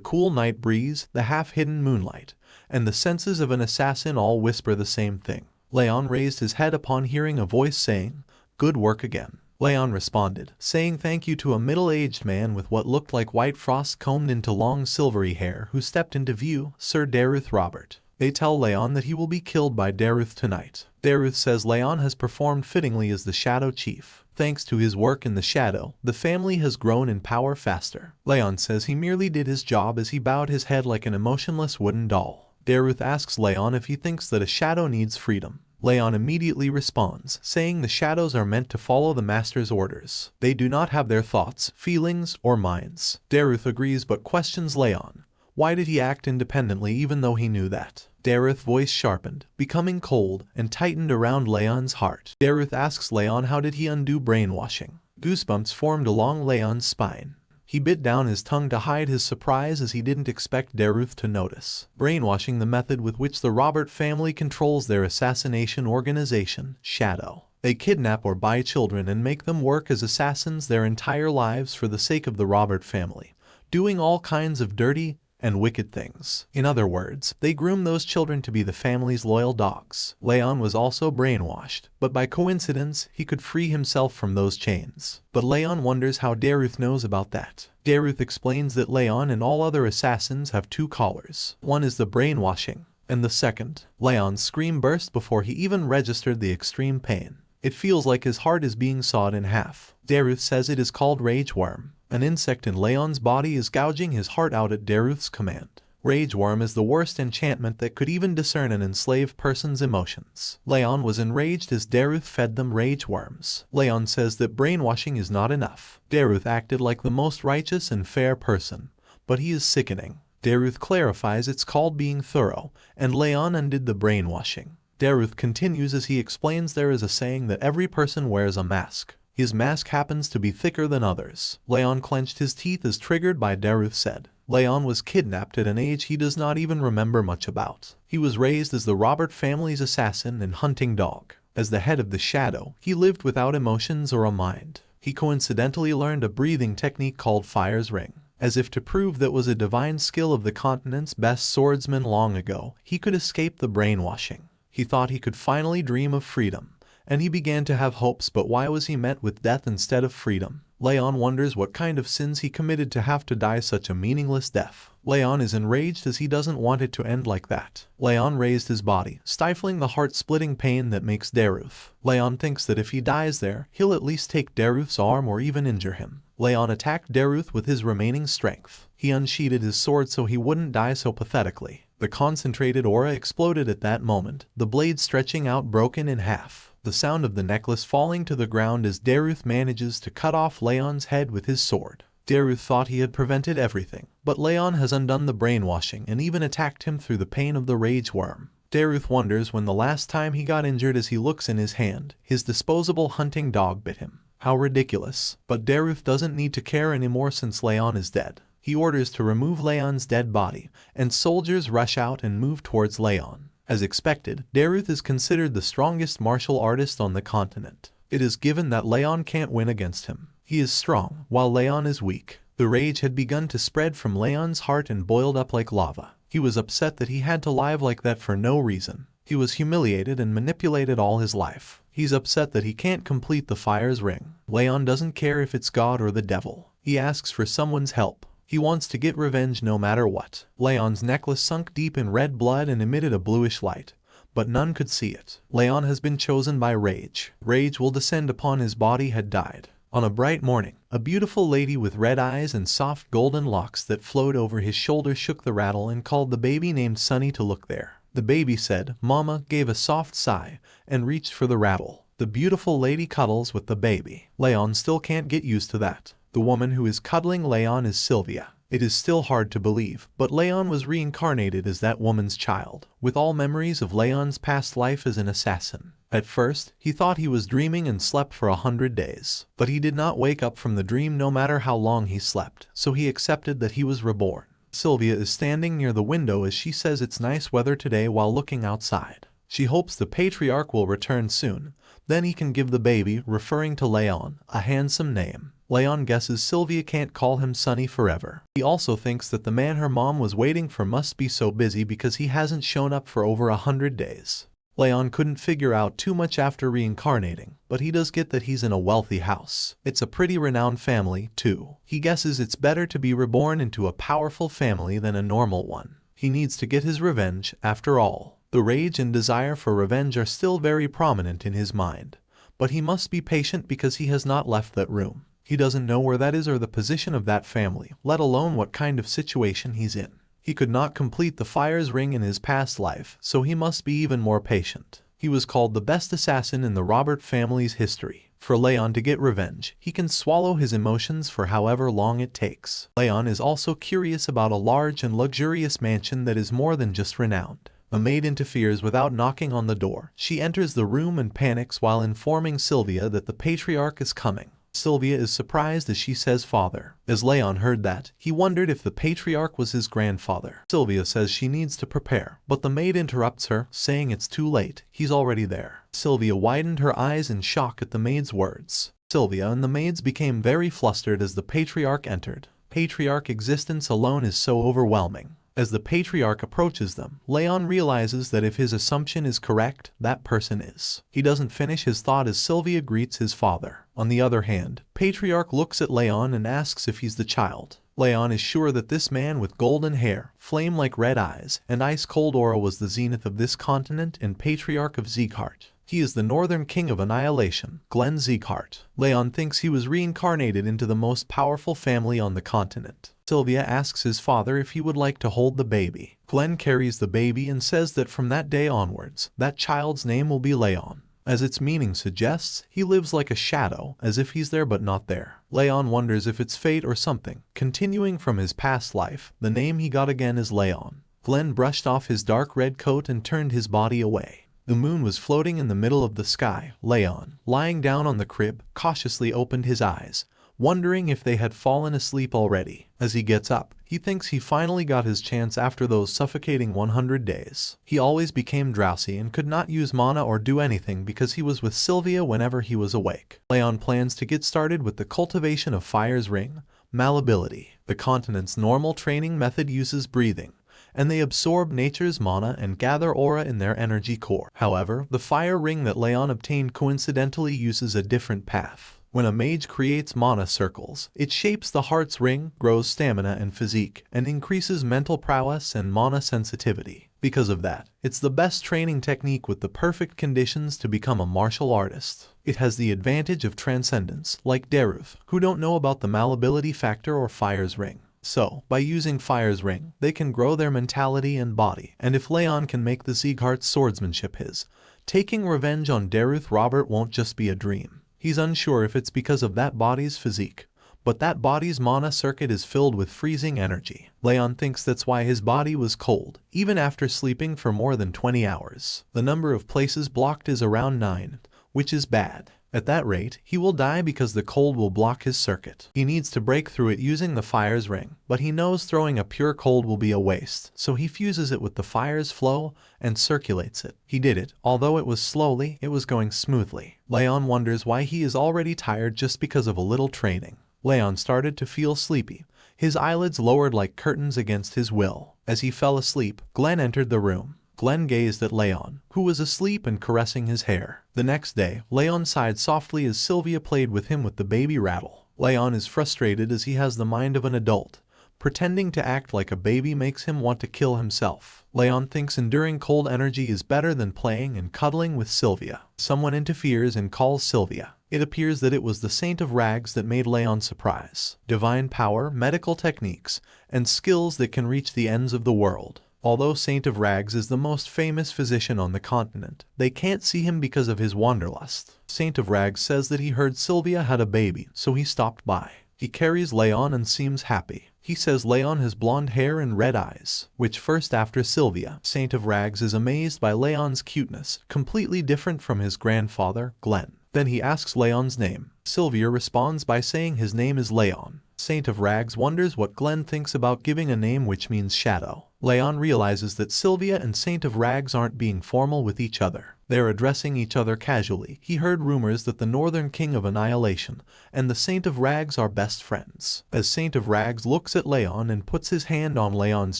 cool night breeze, the half-hidden moonlight, and the senses of an assassin all whisper the same thing. Leon raised his head upon hearing a voice saying, "Good work again." Leon responded, saying thank you to a middle-aged man with what looked like white frost combed into long silvery hair who stepped into view, Sir Daruth Robert. They tell Leon that he will be killed by Daruth tonight. Daruth says Leon has performed fittingly as the Shadow Chief. Thanks to his work in the shadow, the family has grown in power faster. Leon says he merely did his job as he bowed his head like an emotionless wooden doll. Daruth asks Leon if he thinks that a shadow needs freedom. Leon immediately responds, saying the shadows are meant to follow the master's orders. They do not have their thoughts, feelings, or minds. Daruth agrees but questions Leon. Why did he act independently even though he knew that? Daruth's voice sharpened, becoming cold, and tightened around Leon's heart. Daruth asks Leon how did he undo brainwashing. Goosebumps formed along Leon's spine. He bit down his tongue to hide his surprise as he didn't expect Daruth to notice. Brainwashing, the method with which the Robert family controls their assassination organization, Shadow. They kidnap or buy children and make them work as assassins their entire lives for the sake of the Robert family, doing all kinds of dirty and wicked things. In other words, they groom those children to be the family's loyal dogs. Leon was also brainwashed, but by coincidence, he could free himself from those chains. But Leon wonders how Daruth knows about that. Daruth explains that Leon and all other assassins have two collars. One is the brainwashing, and the second. Leon's scream burst before he even registered the extreme pain. It feels like his heart is being sawed in half. Daruth says it is called rage worm. An insect in Leon's body is gouging his heart out at Daruth's command. Rage worm is the worst enchantment that could even discern an enslaved person's emotions. Leon was enraged as Daruth fed them rage worms. Leon says that brainwashing is not enough. Daruth acted like the most righteous and fair person, but he is sickening. Daruth clarifies it's called being thorough, and Leon undid the brainwashing. Daruth continues as he explains there is a saying that every person wears a mask. His mask happens to be thicker than others. Leon clenched his teeth as triggered by Daruth said. Leon was kidnapped at an age he does not even remember much about. He was raised as the Robert family's assassin and hunting dog. As the head of the Shadow, he lived without emotions or a mind. He coincidentally learned a breathing technique called Fire's Ring. As if to prove that was a divine skill of the continent's best swordsman long ago, he could escape the brainwashing. He thought he could finally dream of freedom. And he began to have hopes, but why was he met with death instead of freedom? Leon wonders what kind of sins he committed to have to die such a meaningless death. Leon is enraged as he doesn't want it to end like that. Leon raised his body, stifling the heart-splitting pain that makes Daruth. Leon thinks that if he dies there, he'll at least take Daruth's arm or even injure him. Leon attacked Daruth with his remaining strength. He unsheathed his sword so he wouldn't die so pathetically. The concentrated aura exploded at that moment, the blade stretching out broken in half. The sound of the necklace falling to the ground as Daruth manages to cut off Leon's head with his sword. Daruth thought he had prevented everything, but Leon has undone the brainwashing and even attacked him through the pain of the rage worm. Daruth wonders when the last time he got injured as he looks in his hand. His disposable hunting dog bit him. How ridiculous. But Daruth doesn't need to care anymore since Leon is dead. He orders to remove Leon's dead body, and soldiers rush out and move towards Leon. As expected, Daruth is considered the strongest martial artist on the continent. It is given that Leon can't win against him. He is strong, while Leon is weak. The rage had begun to spread from Leon's heart and boiled up like lava. He was upset that he had to live like that for no reason. He was humiliated and manipulated all his life. He's upset that he can't complete the Fire's Ring. Leon doesn't care if it's God or the devil. He asks for someone's help. He wants to get revenge no matter what. Leon's necklace sunk deep in red blood and emitted a bluish light, but none could see it. Leon has been chosen by rage. Rage will descend upon his body had died. On a bright morning, a beautiful lady with red eyes and soft golden locks that flowed over his shoulder shook the rattle and called the baby named Sunny to look there. The baby said, "Mama," gave a soft sigh, and reached for the rattle. The beautiful lady cuddles with the baby. Leon still can't get used to that. The woman who is cuddling Leon is Sylvia. It is still hard to believe, but Leon was reincarnated as that woman's child, with all memories of Leon's past life as an assassin. At first, he thought he was dreaming and slept for 100 days. But he did not wake up from the dream no matter how long he slept, so he accepted that he was reborn. Sylvia is standing near the window as she says it's nice weather today while looking outside. She hopes the patriarch will return soon, then he can give the baby, referring to Leon, a handsome name. Leon guesses Sylvia can't call him Sonny forever. He also thinks that the man her mom was waiting for must be so busy because he hasn't shown up for over 100 days. Leon couldn't figure out too much after reincarnating, but he does get that he's in a wealthy house. It's a pretty renowned family, too. He guesses it's better to be reborn into a powerful family than a normal one. He needs to get his revenge, after all. The rage and desire for revenge are still very prominent in his mind. But he must be patient because he has not left that room. He doesn't know where that is or the position of that family, let alone what kind of situation he's in. He could not complete the fire's ring in his past life, so he must be even more patient. He was called the best assassin in the Robert family's history. For Leon to get revenge, he can swallow his emotions for however long it takes. Leon is also curious about a large and luxurious mansion that is more than just renowned. A maid interferes without knocking on the door. She enters the room and panics while informing Sylvia that the patriarch is coming. Sylvia is surprised as she says father. As Leon heard that, he wondered if the patriarch was his grandfather. Sylvia says she needs to prepare, but the maid interrupts her, saying it's too late, he's already there. Sylvia widened her eyes in shock at the maid's words. Sylvia and the maids became very flustered as the patriarch entered. Patriarch existence alone is so overwhelming. As the patriarch approaches them, Leon realizes that if his assumption is correct, that person is. He doesn't finish his thought as Sylvia greets his father. On the other hand, patriarch looks at Leon and asks if he's the child. Leon is sure that this man with golden hair, flame-like red eyes, and ice-cold aura was the zenith of this continent and patriarch of Sieghart. He is the northern king of annihilation, Glenn Sieghart. Leon thinks he was reincarnated into the most powerful family on the continent. Sylvia asks his father if he would like to hold the baby. Glenn carries the baby and says that from that day onwards, that child's name will be Leon. As its meaning suggests, he lives like a shadow, as if he's there but not there. Leon wonders if it's fate or something. Continuing from his past life, the name he got again is Leon. Glenn brushed off his dark red coat and turned his body away. The moon was floating in the middle of the sky. Leon, lying down on the crib, cautiously opened his eyes, wondering if they had fallen asleep already. As he gets up, he thinks he finally got his chance after those suffocating 100 days. He always became drowsy and could not use mana or do anything because he was with Sylvia whenever he was awake. Leon plans to get started with the cultivation of Fire's Ring, Malleability. The continent's normal training method uses breathing, and they absorb nature's mana and gather aura in their energy core. However, the fire ring that Leon obtained coincidentally uses a different path. When a mage creates mana circles, it shapes the heart's ring, grows stamina and physique, and increases mental prowess and mana sensitivity. Because of that, it's the best training technique with the perfect conditions to become a martial artist. It has the advantage of transcendence, like Daruth, who don't know about the malleability factor or Fire's Ring. So, by using Fire's Ring, they can grow their mentality and body, and if Leon can make the Sieghart's swordsmanship his, taking revenge on Daruth Robert won't just be a dream. He's unsure if it's because of that body's physique, but that body's mana circuit is filled with freezing energy. Leon thinks that's why his body was cold, even after sleeping for more than 20 hours. The number of places blocked is around 9, which is bad. At that rate, he will die because the cold will block his circuit. He needs to break through it using the Fire's Ring, but he knows throwing a pure cold will be a waste, so he fuses it with the fire's flow and circulates it. He did it, although it was slowly, it was going smoothly. Leon wonders why he is already tired just because of a little training. Leon started to feel sleepy. His eyelids lowered like curtains against his will. As he fell asleep, Glenn entered the room. Glenn gazed at Leon, who was asleep and caressing his hair. The next day, Leon sighed softly as Sylvia played with him with the baby rattle. Leon is frustrated as he has the mind of an adult. Pretending to act like a baby makes him want to kill himself. Leon thinks enduring cold energy is better than playing and cuddling with Sylvia. Someone interferes and calls Sylvia. It appears that it was the Saint of Rags that made Leon surprise. Divine power, medical techniques, and skills that can reach the ends of the world. Although Saint of Rags is the most famous physician on the continent, they can't see him because of his wanderlust. Saint of Rags says that he heard Sylvia had a baby, so he stopped by. He carries Leon and seems happy. He says Leon has blonde hair and red eyes, which first after Sylvia. Saint of Rags is amazed by Leon's cuteness, completely different from his grandfather, Glenn. Then he asks Leon's name. Sylvia responds by saying his name is Leon. Saint of Rags wonders what Glenn thinks about giving a name which means shadow. Leon realizes that Sylvia and Saint of Rags aren't being formal with each other. They're addressing each other casually. He heard rumors that the Northern King of Annihilation and the Saint of Rags are best friends. As Saint of Rags looks at Leon and puts his hand on Leon's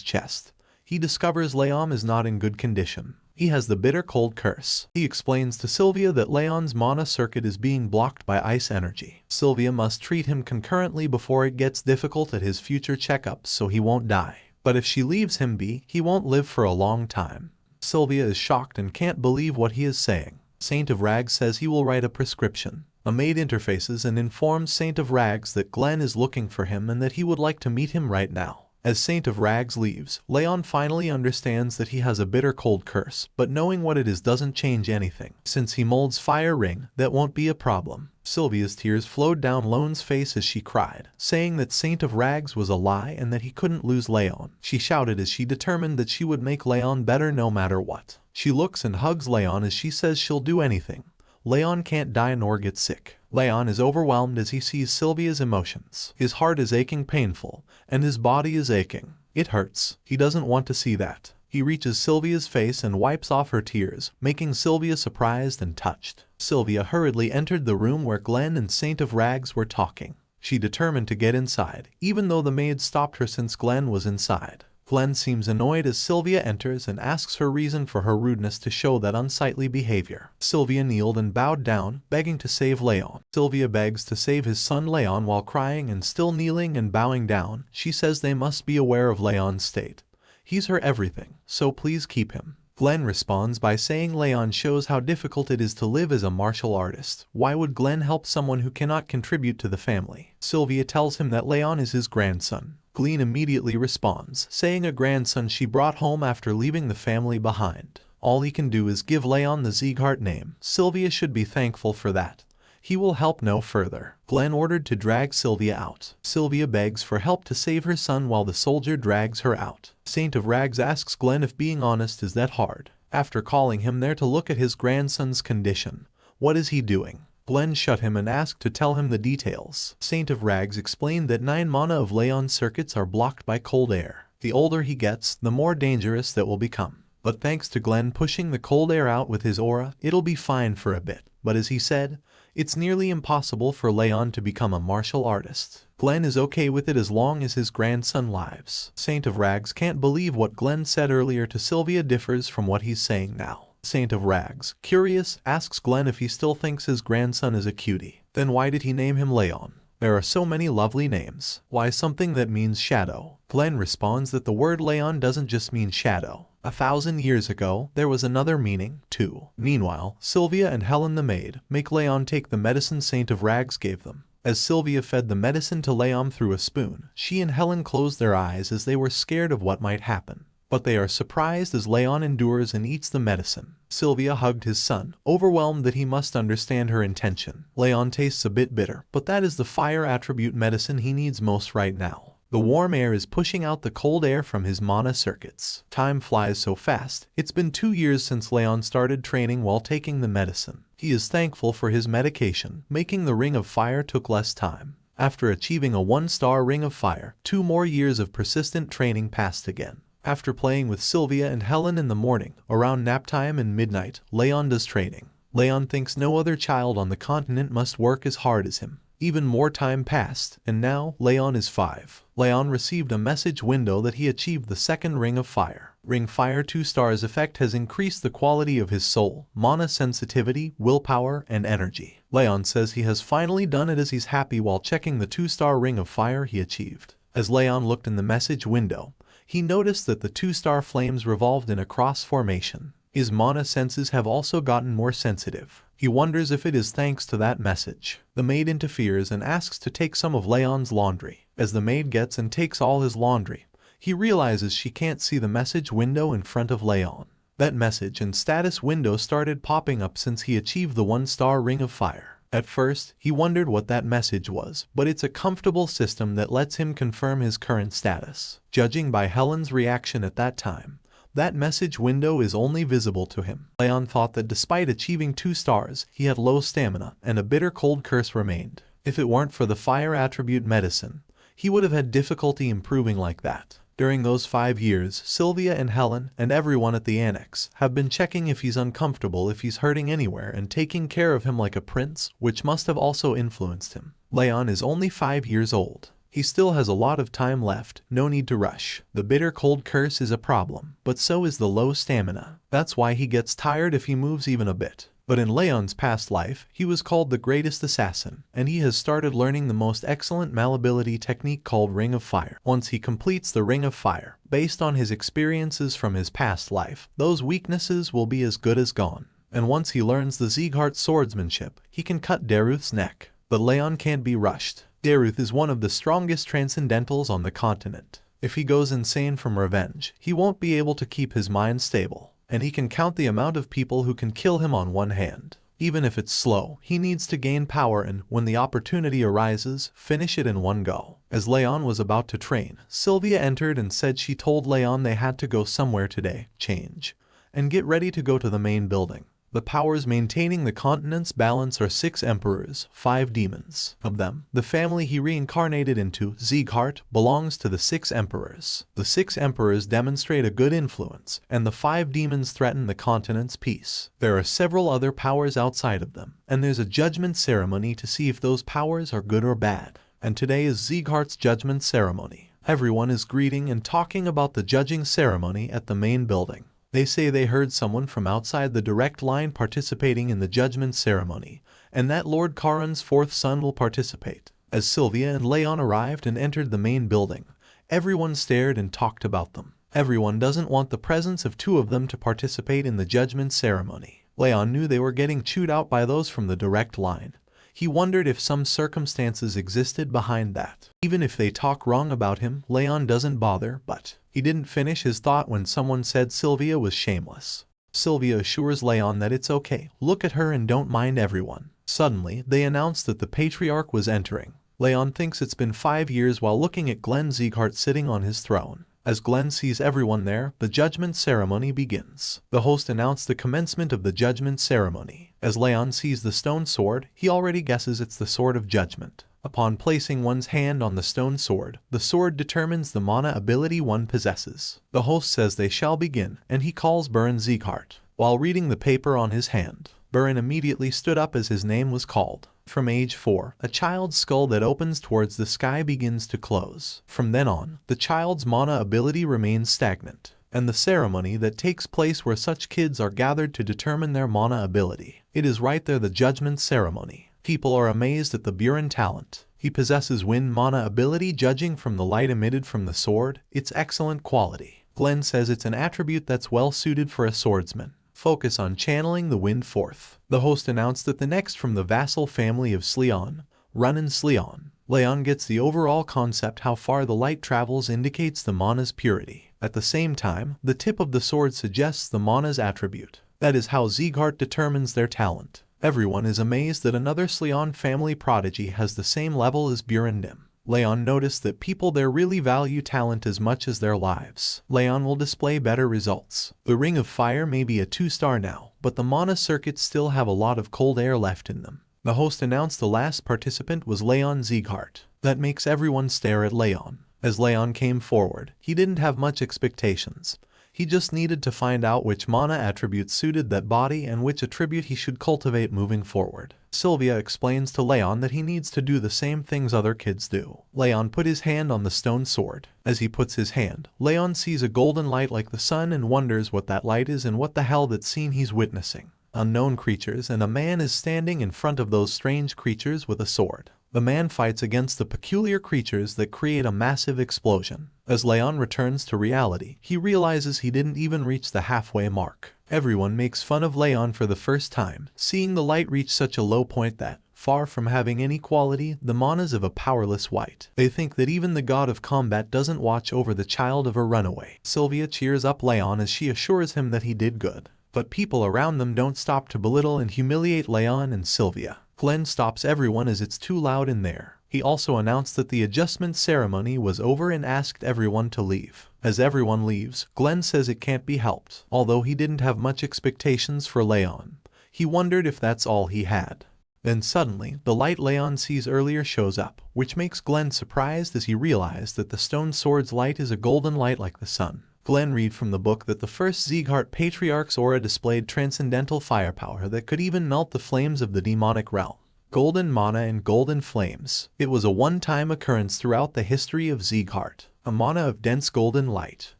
chest, he discovers Leon is not in good condition. He has the bitter cold curse. He explains to Sylvia that Leon's mana circuit is being blocked by ice energy. Sylvia must treat him concurrently before it gets difficult at his future checkups so he won't die. But if she leaves him be, he won't live for a long time. Sylvia is shocked and can't believe what he is saying. Saint of Rags says he will write a prescription. A maid interfaces and informs Saint of Rags that Glenn is looking for him and that he would like to meet him right now. As Saint of Rags leaves, Leon finally understands that he has a bitter cold curse, but knowing what it is doesn't change anything. Since he molds Fire Ring, that won't be a problem. Sylvia's tears flowed down Lone's face as she cried, saying that Saint of Rags was a lie and that he couldn't lose Leon. She shouted as she determined that she would make Leon better no matter what. She looks and hugs Leon as she says she'll do anything. Leon can't die nor get sick. Leon is overwhelmed as he sees Sylvia's emotions. His heart is aching painful, and his body is aching. It hurts. He doesn't want to see that. He reaches Sylvia's face and wipes off her tears, making Sylvia surprised and touched. Sylvia hurriedly entered the room where Glenn and Saint of Rags were talking. She determined to get inside, even though the maid stopped her since Glenn was inside. Glenn seems annoyed as Sylvia enters and asks her reason for her rudeness to show that unsightly behavior. Sylvia kneeled and bowed down, begging to save Leon. Sylvia begs to save his son Leon while crying and still kneeling and bowing down. She says they must be aware of Leon's state. He's her everything, so please keep him. Glenn responds by saying Leon shows how difficult it is to live as a martial artist. Why would Glenn help someone who cannot contribute to the family? Sylvia tells him that Leon is his grandson. Glenn immediately responds, saying a grandson she brought home after leaving the family behind. All he can do is give Leon the Sieghart name. Sylvia should be thankful for that. He will help no further. Glenn ordered to drag Sylvia out. Sylvia begs for help to save her son while the soldier drags her out. Saint of Rags asks Glenn if being honest is that hard. After calling him there to look at his grandson's condition, what is he doing? Glenn shut him and asked to tell him the details. Saint of Rags explained that 9 mana of Leon's circuits are blocked by cold air. The older he gets, the more dangerous that will become. But thanks to Glenn pushing the cold air out with his aura, it'll be fine for a bit. But as he said, it's nearly impossible for Leon to become a martial artist. Glenn is okay with it as long as his grandson lives. Saint of Rags can't believe what Glenn said earlier to Sylvia differs from what he's saying now. Saint of Rags, curious, asks Glenn if he still thinks his grandson is a cutie. Then why did he name him Leon? There are so many lovely names. Why something that means shadow? Glenn responds that the word Leon doesn't just mean shadow. 1,000 years ago, there was another meaning, too. Meanwhile, Sylvia and Helen the maid make Leon take the medicine Saint of Rags gave them. As Sylvia fed the medicine to Leon through a spoon, she and Helen closed their eyes as they were scared of what might happen. But they are surprised as Leon endures and eats the medicine. Sylvia hugged his son, overwhelmed that he must understand her intention. Leon tastes a bit bitter, but that is the fire attribute medicine he needs most right now. The warm air is pushing out the cold air from his mana circuits. Time flies so fast. It's been 2 years since Leon started training while taking the medicine. He is thankful for his medication. Making the Ring of Fire took less time. After achieving a 1-star Ring of Fire, 2 more years of persistent training passed again. After playing with Sylvia and Helen in the morning, around nap time and midnight, Leon does training. Leon thinks no other child on the continent must work as hard as him. Even more time passed, and now Leon is 5. Leon received a message window that he achieved the 2nd Ring of Fire. Ring Fire 2 stars effect has increased the quality of his soul, mana sensitivity, willpower, and energy. Leon says he has finally done it as he's happy while checking the 2-star Ring of Fire he achieved. As Leon looked in the message window, he noticed that the 2-star flames revolved in a cross formation. His mana senses have also gotten more sensitive. He wonders if it is thanks to that message. The maid interferes and asks to take some of Leon's laundry. As the maid gets and takes all his laundry, he realizes she can't see the message window in front of Leon. That message and status window started popping up since he achieved the 1-star Ring of Fire. At first, he wondered what that message was, but it's a comfortable system that lets him confirm his current status. Judging by Helen's reaction at that time, that message window is only visible to him. Leon thought that despite achieving 2 stars, he had low stamina, and a bitter cold curse remained. If it weren't for the fire attribute medicine, he would have had difficulty improving like that. During those 5 years, Sylvia and Helen and everyone at the annex have been checking if he's uncomfortable, if he's hurting anywhere, and taking care of him like a prince, which must have also influenced him. Leon is only 5 years old. He still has a lot of time left, no need to rush. The bitter cold curse is a problem, but so is the low stamina. That's why he gets tired if he moves even a bit. But in Leon's past life, he was called the greatest assassin, and he has started learning the most excellent malleability technique called Ring of Fire. Once he completes the Ring of Fire, based on his experiences from his past life, those weaknesses will be as good as gone. And once he learns the Sieghart swordsmanship, he can cut Daruth's neck. But Leon can't be rushed. Daruth is one of the strongest transcendentals on the continent. If he goes insane from revenge, he won't be able to keep his mind stable, and he can count the amount of people who can kill him on one hand. Even if it's slow, he needs to gain power and, when the opportunity arises, finish it in one go. As Leon was about to train, Sylvia entered and said she told Leon they had to go somewhere today, change, and get ready to go to the main building. The powers maintaining the continent's balance are 6 emperors, 5 demons. Of them, the family he reincarnated into, Sieghart, belongs to the 6 emperors. The 6 emperors demonstrate a good influence, and the 5 demons threaten the continent's peace. There are several other powers outside of them, and there's a judgment ceremony to see if those powers are good or bad. And today is Sieghart's judgment ceremony. Everyone is greeting and talking about the judging ceremony at the main building. They say they heard someone from outside the direct line participating in the judgment ceremony, and that Lord Charon's 4th son will participate. As Sylvia and Leon arrived and entered the main building, everyone stared and talked about them. Everyone doesn't want the presence of 2 of them to participate in the judgment ceremony. Leon knew they were getting chewed out by those from the direct line. He wondered if some circumstances existed behind that. Even if they talk wrong about him, Leon doesn't bother, but he didn't finish his thought when someone said Sylvia was shameless. Sylvia assures Leon that it's okay, look at her and don't mind everyone. Suddenly, they announce that the patriarch was entering. Leon thinks it's been 5 years while looking at Glenn Sieghart sitting on his throne. As Glenn sees everyone there, the judgment ceremony begins. The host announced the commencement of the judgment ceremony. As Leon sees the stone sword, he already guesses it's the sword of judgment. Upon placing one's hand on the stone sword, the sword determines the mana ability one possesses. The host says they shall begin, and he calls Buren Sieghart. While reading the paper on his hand, Buren immediately stood up as his name was called. From age 4, a child's skull that opens towards the sky begins to close. From then on, the child's mana ability remains stagnant, and the ceremony that takes place where such kids are gathered to determine their mana ability. It is right there, the judgment ceremony. People are amazed at the Buren talent. He possesses wind mana ability, judging from the light emitted from the sword, its excellent quality. Glenn says it's an attribute that's well suited for a swordsman. Focus on channeling the wind forth. The host announced that the next from the vassal family of Sleon, Runin Sleon. Leon gets the overall concept. How far the light travels indicates the mana's purity. At the same time, the tip of the sword suggests the mana's attribute. That is how Sieghart determines their talent. Everyone is amazed that another Sleon family prodigy has the same level as Burendim. Leon noticed that people there really value talent as much as their lives. Leon will display better results. The Ring of Fire may be a 2-star now, but the mana circuits still have a lot of cold air left in them. The host announced the last participant was Leon Sieghart. That makes everyone stare at Leon. As Leon came forward, he didn't have much expectations. He just needed to find out which mana attribute suited that body and which attribute he should cultivate moving forward. Sylvia explains to Leon that he needs to do the same things other kids do. Leon put his hand on the stone sword. As he puts his hand, Leon sees a golden light like the sun and wonders what that light is and what the hell that scene he's witnessing. Unknown creatures, and a man is standing in front of those strange creatures with a sword. The man fights against the peculiar creatures that create a massive explosion. As Leon returns to reality, he realizes he didn't even reach the halfway mark. Everyone makes fun of Leon for the first time, seeing the light reach such a low point that, far from having any quality, the manas of a powerless wight. They think that even the god of combat doesn't watch over the child of a runaway. Sylvia cheers up Leon as she assures him that he did good. But people around them don't stop to belittle and humiliate Leon and Sylvia. Glenn stops everyone as it's too loud in there. He also announced that the adjustment ceremony was over and asked everyone to leave. As everyone leaves, Glenn says it can't be helped. Although he didn't have much expectations for Leon, he wondered if that's all he had. Then suddenly, the light Leon sees earlier shows up, which makes Glenn surprised as he realizes that the stone sword's light is a golden light like the sun. Glenn read from the book that the first Sieghart Patriarch's aura displayed transcendental firepower that could even melt the flames of the demonic realm. Golden mana and golden flames. It was a one-time occurrence throughout the history of Sieghart. A mana of dense golden light,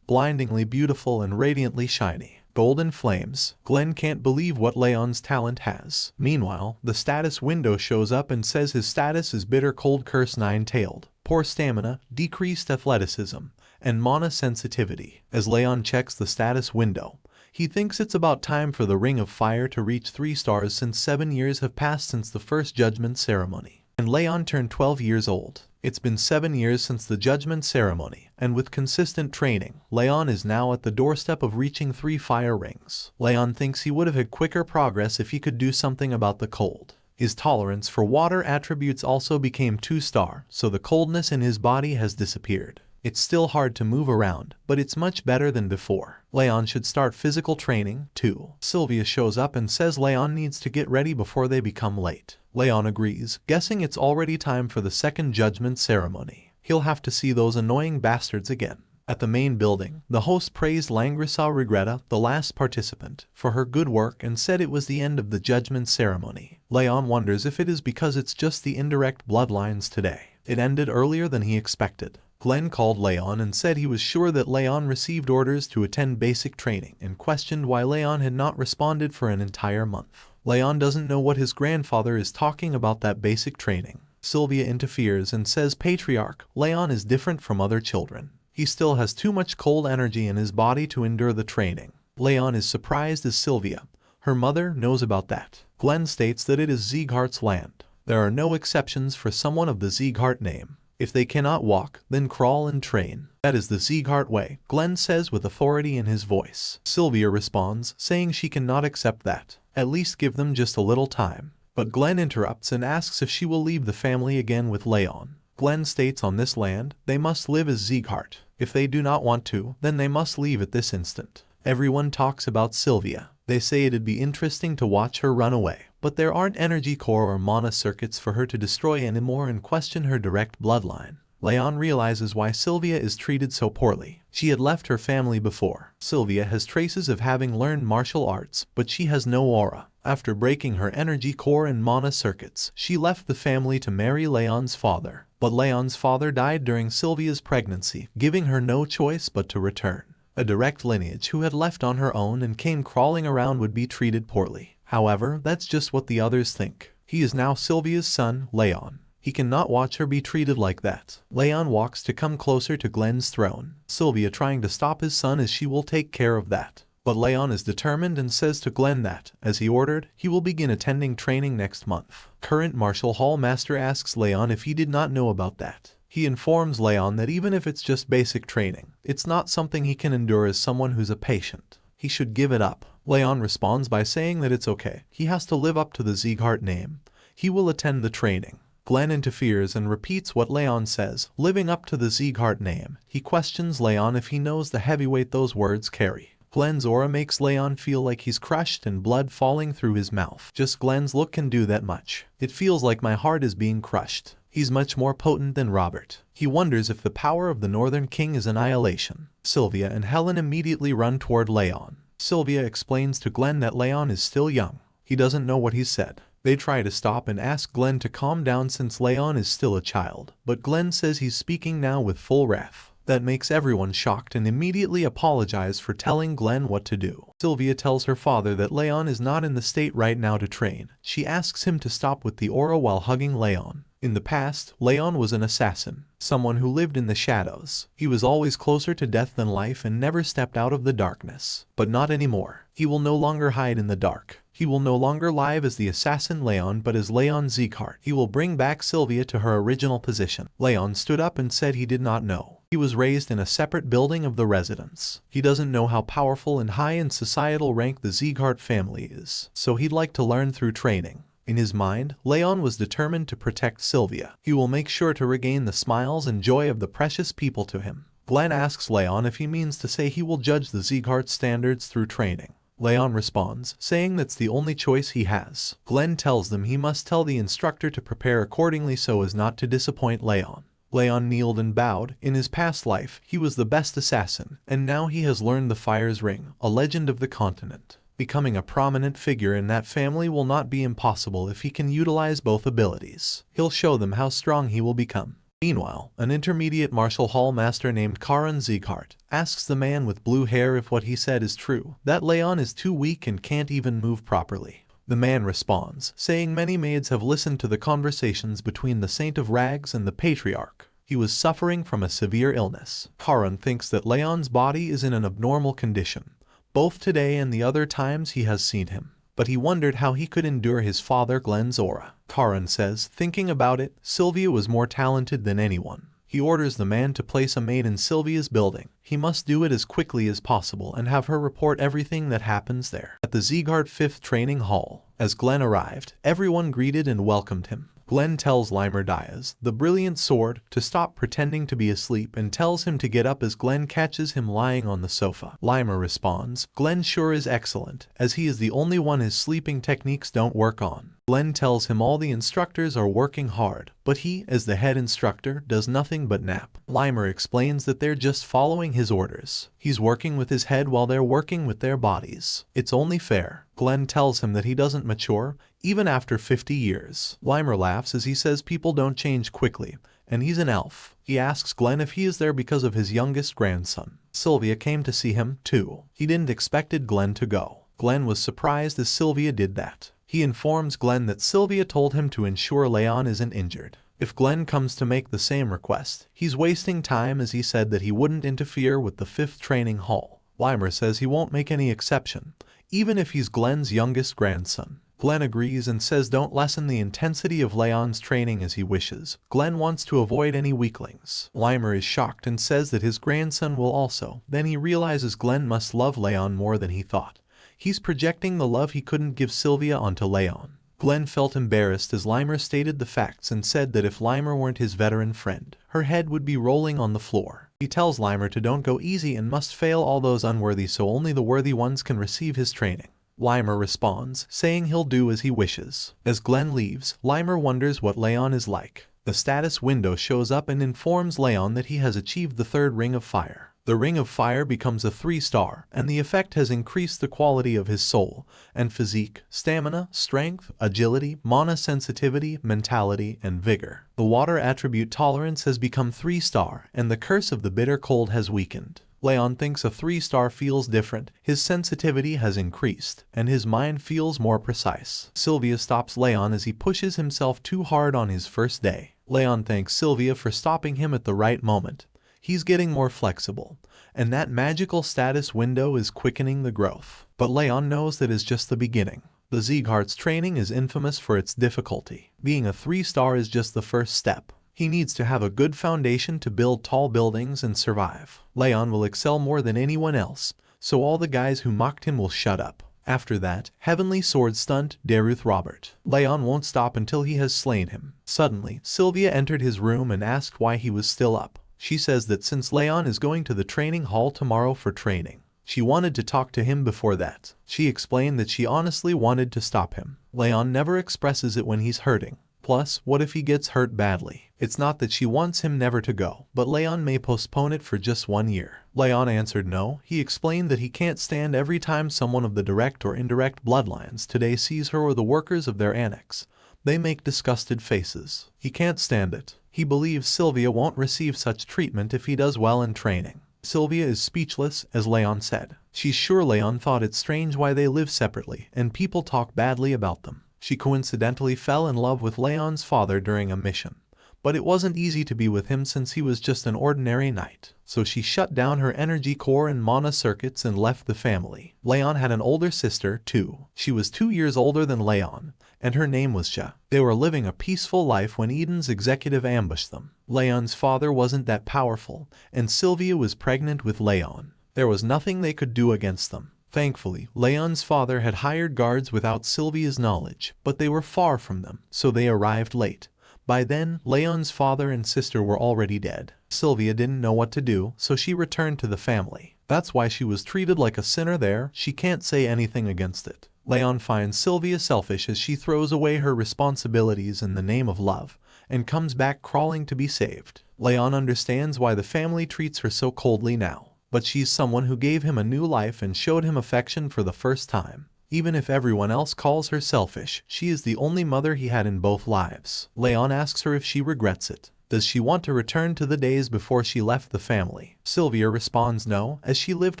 blindingly beautiful and radiantly shiny. Golden flames. Glenn can't believe what Leon's talent has. Meanwhile, the status window shows up and says his status is Bitter Cold Curse 9-tailed. Poor stamina, decreased athleticism, and mana sensitivity. As Leon checks the status window, he thinks it's about time for the Ring of Fire to reach 3 stars since 7 years have passed since the first Judgment Ceremony. And Leon turned 12 years old. It's been 7 years since the Judgment Ceremony, and with consistent training, Leon is now at the doorstep of reaching 3 fire rings. Leon thinks he would have had quicker progress if he could do something about the cold. His tolerance for water attributes also became 2-star, so the coldness in his body has disappeared. It's still hard to move around, but it's much better than before. Leon should start physical training, too. Sylvia shows up and says Leon needs to get ready before they become late. Leon agrees, guessing it's already time for the second Judgment Ceremony. He'll have to see those annoying bastards again. At the main building, the host praised Langrisa Regretta, the last participant, for her good work and said it was the end of the Judgment Ceremony. Leon wonders if it is because it's just the indirect bloodlines today. It ended earlier than he expected. Glenn called Leon and said he was sure that Leon received orders to attend basic training and questioned why Leon had not responded for an entire month. Leon doesn't know what his grandfather is talking about that basic training. Sylvia interferes and says Patriarch, Leon is different from other children. He still has too much cold energy in his body to endure the training. Leon is surprised as Sylvia, her mother, knows about that. Glenn states that it is Sieghart's land. There are no exceptions for someone of the Sieghart name. If they cannot walk, then crawl and train. That is the Sieghart way, Glenn says with authority in his voice. Sylvia responds, saying she cannot accept that. At least give them just a little time. But Glenn interrupts and asks if she will leave the family again with Leon. Glenn states on this land, they must live as Sieghart. If they do not want to, then they must leave at this instant. Everyone talks about Sylvia. They say it'd be interesting to watch her run away. But there aren't energy core or mana circuits for her to destroy anymore and question her direct bloodline. Leon realizes why Sylvia is treated so poorly. She had left her family before. Sylvia has traces of having learned martial arts, but she has no aura. After breaking her energy core and mana circuits, she left the family to marry Leon's father. But Leon's father died during Sylvia's pregnancy, giving her no choice but to return. A direct lineage who had left on her own and came crawling around would be treated poorly. However, that's just what the others think. He is now Sylvia's son, Leon. He cannot watch her be treated like that. Leon walks to come closer to Glenn's throne, Sylvia trying to stop his son as she will take care of that. But Leon is determined and says to Glenn that, as he ordered, he will begin attending training next month. Current Martial Hall Master asks Leon if he did not know about that. He informs Leon that even if it's just basic training, it's not something he can endure as someone who's a patient. He should give it up. Leon responds by saying that it's okay. He has to live up to the Sieghart name. He will attend the training. Glenn interferes and repeats what Leon says, living up to the Sieghart name. He questions Leon if he knows the heavyweight those words carry. Glenn's aura makes Leon feel like he's crushed and blood falling through his mouth. Just Glenn's look can do that much. It feels like my heart is being crushed. He's much more potent than Robert. He wonders if the power of the Northern King is annihilation. Sylvia and Helen immediately run toward Leon. Sylvia explains to Glenn that Leon is still young. He doesn't know what he said. They try to stop and ask Glenn to calm down since Leon is still a child, but Glenn says he's speaking now with full wrath. That makes everyone shocked and immediately apologize for telling Glenn what to do. Sylvia tells her father that Leon is not in the state right now to train. She asks him to stop with the aura while hugging Leon. In the past, Leon was an assassin, someone who lived in the shadows. He was always closer to death than life and never stepped out of the darkness. But not anymore. He will no longer hide in the dark. He will no longer live as the assassin Leon but as Leon Sieghart. He will bring back Sylvia to her original position. Leon stood up and said he did not know. He was raised in a separate building of the residence. He doesn't know how powerful and high in societal rank the Sieghart family is, so he'd like to learn through training. In his mind, Leon was determined to protect Sylvia. He will make sure to regain the smiles and joy of the precious people to him. Glenn asks Leon if he means to say he will judge the Sieghart standards through training. Leon responds, saying that's the only choice he has. Glenn tells them he must tell the instructor to prepare accordingly so as not to disappoint Leon. Leon kneeled and bowed. In his past life, he was the best assassin, and now he has learned the Fire's Ring, a legend of the continent. Becoming a prominent figure in that family will not be impossible if he can utilize both abilities. He'll show them how strong he will become. Meanwhile, an intermediate martial hall master named Karan Sieghart asks the man with blue hair if what he said is true, that Leon is too weak and can't even move properly. The man responds, saying many maids have listened to the conversations between the Saint of Rags and the Patriarch. He was suffering from a severe illness. Karan thinks that Leon's body is in an abnormal condition, both today and the other times he has seen him. But he wondered how he could endure his father Glenn's aura. Karan says, thinking about it, Sylvia was more talented than anyone. He orders the man to place a maid in Sylvia's building. He must do it as quickly as possible and have her report everything that happens there. At the Sieghart 5th Training Hall, as Glenn arrived, everyone greeted and welcomed him. Glenn tells Limer Diaz, the brilliant sword, to stop pretending to be asleep and tells him to get up as Glenn catches him lying on the sofa. Limer responds, Glenn sure is excellent, as he is the only one his sleeping techniques don't work on. Glenn tells him all the instructors are working hard, but he, as the head instructor, does nothing but nap. Limer explains that they're just following his orders. He's working with his head while they're working with their bodies. It's only fair. Glenn tells him that he doesn't mature, even after 50 years. Limer laughs as he says people don't change quickly, and he's an elf. He asks Glenn if he is there because of his youngest grandson. Sylvia came to see him, too. He didn't expect Glenn to go. Glenn was surprised as Sylvia did that. He informs Glenn that Sylvia told him to ensure Leon isn't injured. If Glenn comes to make the same request, he's wasting time as he said that he wouldn't interfere with the 5th Training Hall. Limer says he won't make any exception, even if he's Glenn's youngest grandson. Glenn agrees and says don't lessen the intensity of Leon's training as he wishes. Glenn wants to avoid any weaklings. Limer is shocked and says that his grandson will also. Then he realizes Glenn must love Leon more than he thought. He's projecting the love he couldn't give Sylvia onto Leon. Glenn felt embarrassed as Limer stated the facts and said that if Limer weren't his veteran friend, her head would be rolling on the floor. He tells Limer to don't go easy and must fail all those unworthy so only the worthy ones can receive his training. Limer responds, saying he'll do as he wishes. As Glenn leaves, Limer wonders what Leon is like. The status window shows up and informs Leon that he has achieved the 3rd Ring of Fire. The Ring of Fire becomes a 3-star, and the effect has increased the quality of his soul and physique, stamina, strength, agility, mana sensitivity, mentality, and vigor. The water attribute tolerance has become 3-star, and the curse of the bitter cold has weakened. Leon thinks a 3-star feels different, his sensitivity has increased, and his mind feels more precise. Sylvia stops Leon as he pushes himself too hard on his first day. Leon thanks Sylvia for stopping him at the right moment. He's getting more flexible, and that magical status window is quickening the growth. But Leon knows that is just the beginning. The Sieghart's training is infamous for its difficulty. Being a 3-star is just the first step. He needs to have a good foundation to build tall buildings and survive. Leon will excel more than anyone else, so all the guys who mocked him will shut up. After that, Heavenly Sword stunt Daruth Robert. Leon won't stop until he has slain him. Suddenly, Sylvia entered his room and asked why he was still up. She says that since Leon is going to the training hall tomorrow for training, she wanted to talk to him before that. She explained that she honestly wanted to stop him. Leon never expresses it when he's hurting. Plus, what if he gets hurt badly? It's not that she wants him never to go, but Leon may postpone it for just 1 year. Leon answered no. He explained that he can't stand every time someone of the direct or indirect bloodlines today sees her or the workers of their annex. They make disgusted faces. He can't stand it. He believes Sylvia won't receive such treatment if he does well in training. Sylvia is speechless, as Leon said. She's sure Leon thought it strange why they live separately, and people talk badly about them. She coincidentally fell in love with Leon's father during a mission. But it wasn't easy to be with him since he was just an ordinary knight. So she shut down her energy core and mana circuits and left the family. Leon had an older sister, too. She was 2 years older than Leon, and her name was Ja. They were living a peaceful life when Eden's executive ambushed them. Leon's father wasn't that powerful, and Sylvia was pregnant with Leon. There was nothing they could do against them. Thankfully, Leon's father had hired guards without Sylvia's knowledge, but they were far from them, so they arrived late. By then, Leon's father and sister were already dead. Sylvia didn't know what to do, so she returned to the family. That's why she was treated like a sinner there. She can't say anything against it. Leon finds Sylvia selfish as she throws away her responsibilities in the name of love and comes back crawling to be saved. Leon understands why the family treats her so coldly now, but she's someone who gave him a new life and showed him affection for the first time. Even if everyone else calls her selfish, she is the only mother he had in both lives. Leon asks her if she regrets it. Does she want to return to the days before she left the family? Sylvia responds no, as she lived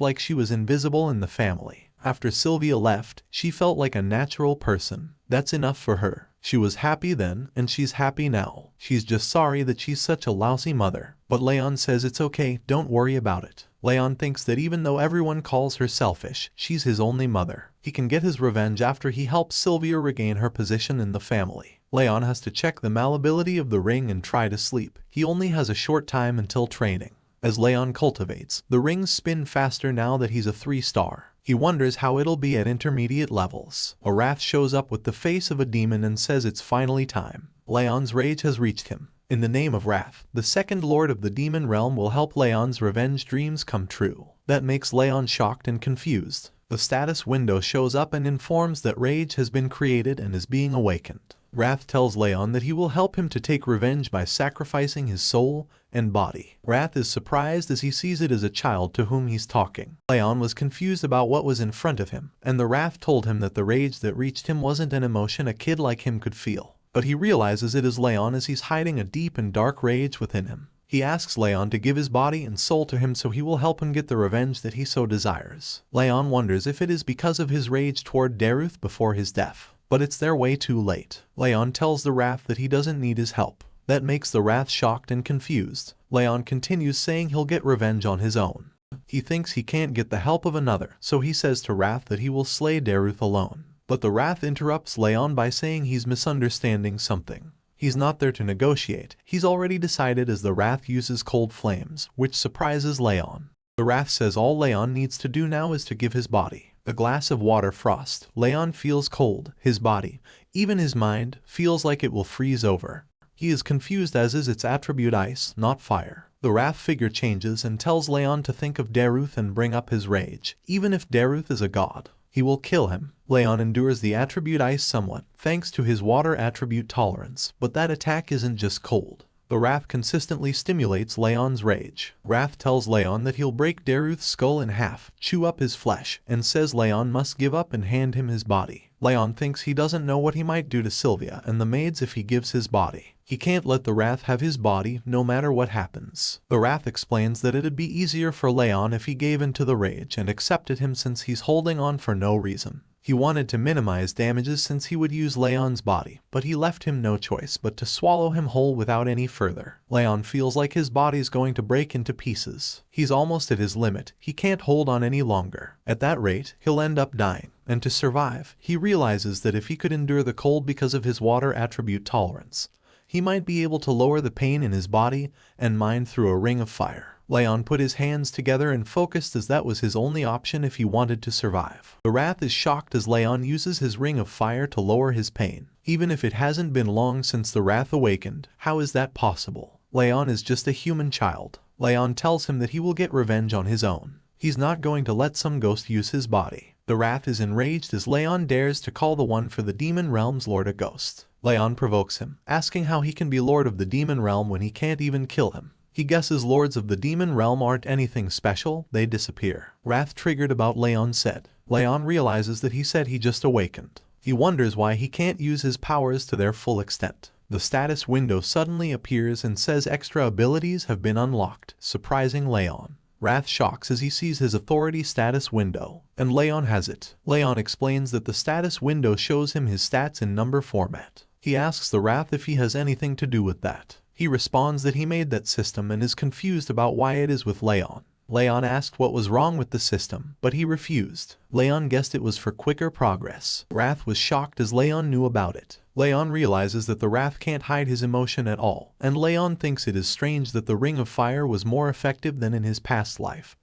like she was invisible in the family. After Sylvia left, she felt like a natural person. That's enough for her. She was happy then, and she's happy now. She's just sorry that she's such a lousy mother. But Leon says it's okay, don't worry about it. Leon thinks that even though everyone calls her selfish, she's his only mother. He can get his revenge after he helps Sylvia regain her position in the family. Leon has to check the malleability of the ring and try to sleep. He only has a short time until training. As Leon cultivates, the rings spin faster now that he's a 3-star. He wonders how it'll be at intermediate levels. A wrath shows up with the face of a demon and says it's finally time. Leon's rage has reached him. In the name of Wrath, the second lord of the demon realm will help Leon's revenge dreams come true. That makes Leon shocked and confused. The status window shows up and informs that rage has been created and is being awakened. Wrath tells Leon that he will help him to take revenge by sacrificing his soul and body. Wrath is surprised as he sees it as a child to whom he's talking. Leon was confused about what was in front of him, and the Wrath told him that the rage that reached him wasn't an emotion a kid like him could feel. But he realizes it is Leon as he's hiding a deep and dark rage within him. He asks Leon to give his body and soul to him so he will help him get the revenge that he so desires. Leon wonders if it is because of his rage toward Daruth before his death. But it's their way too late. Leon tells the Wrath that he doesn't need his help. That makes the Wrath shocked and confused. Leon continues saying he'll get revenge on his own. He thinks he can't get the help of another, so he says to Wrath that he will slay Daruth alone. But the Wrath interrupts Leon by saying he's misunderstanding something. He's not there to negotiate. He's already decided as the Wrath uses cold flames, which surprises Leon. The Wrath says all Leon needs to do now is to give his body a glass of water frost. Leon feels cold. His body, even his mind, feels like it will freeze over. He is confused as is its attribute ice, not fire. The Wrath figure changes and tells Leon to think of Daruth and bring up his rage. Even if Daruth is a god, he will kill him. Leon endures the attribute ice somewhat, thanks to his water attribute tolerance, but that attack isn't just cold. The Wrath consistently stimulates Leon's rage. Wrath tells Leon that he'll break Daruth's skull in half, chew up his flesh, and says Leon must give up and hand him his body. Leon thinks he doesn't know what he might do to Sylvia and the maids if he gives his body. He can't let the Wrath have his body, no matter what happens. The Wrath explains that it'd be easier for Leon if he gave in to the rage and accepted him since he's holding on for no reason. He wanted to minimize damages since he would use Leon's body, but he left him no choice but to swallow him whole without any further. Leon feels like his body's going to break into pieces. He's almost at his limit. He can't hold on any longer. At that rate, he'll end up dying. And to survive, he realizes that if he could endure the cold because of his water attribute tolerance, he might be able to lower the pain in his body and mind through a ring of fire. Leon put his hands together and focused as that was his only option if he wanted to survive. The Wrath is shocked as Leon uses his ring of fire to lower his pain. Even if it hasn't been long since the Wrath awakened, how is that possible? Leon is just a human child. Leon tells him that he will get revenge on his own. He's not going to let some ghost use his body. The Wrath is enraged as Leon dares to call the one for the demon realm's lord a ghost. Leon provokes him, asking how he can be lord of the demon realm when he can't even kill him. He guesses lords of the demon realm aren't anything special, they disappear. Wrath triggered about Leon said. Leon realizes that he said he just awakened. He wonders why he can't use his powers to their full extent. The status window suddenly appears and says extra abilities have been unlocked, surprising Leon. Wrath shocks as he sees his authority status window, and Leon has it. Leon explains that the status window shows him his stats in number format. He asks the Wrath if he has anything to do with that. He responds that he made that system and is confused about why it is with Leon. Leon asked what was wrong with the system, but he refused. Leon guessed it was for quicker progress. Wrath was shocked as Leon knew about it. Leon realizes that the Wrath can't hide his emotion at all, and Leon thinks it is strange that the Ring of Fire was more effective than in his past life.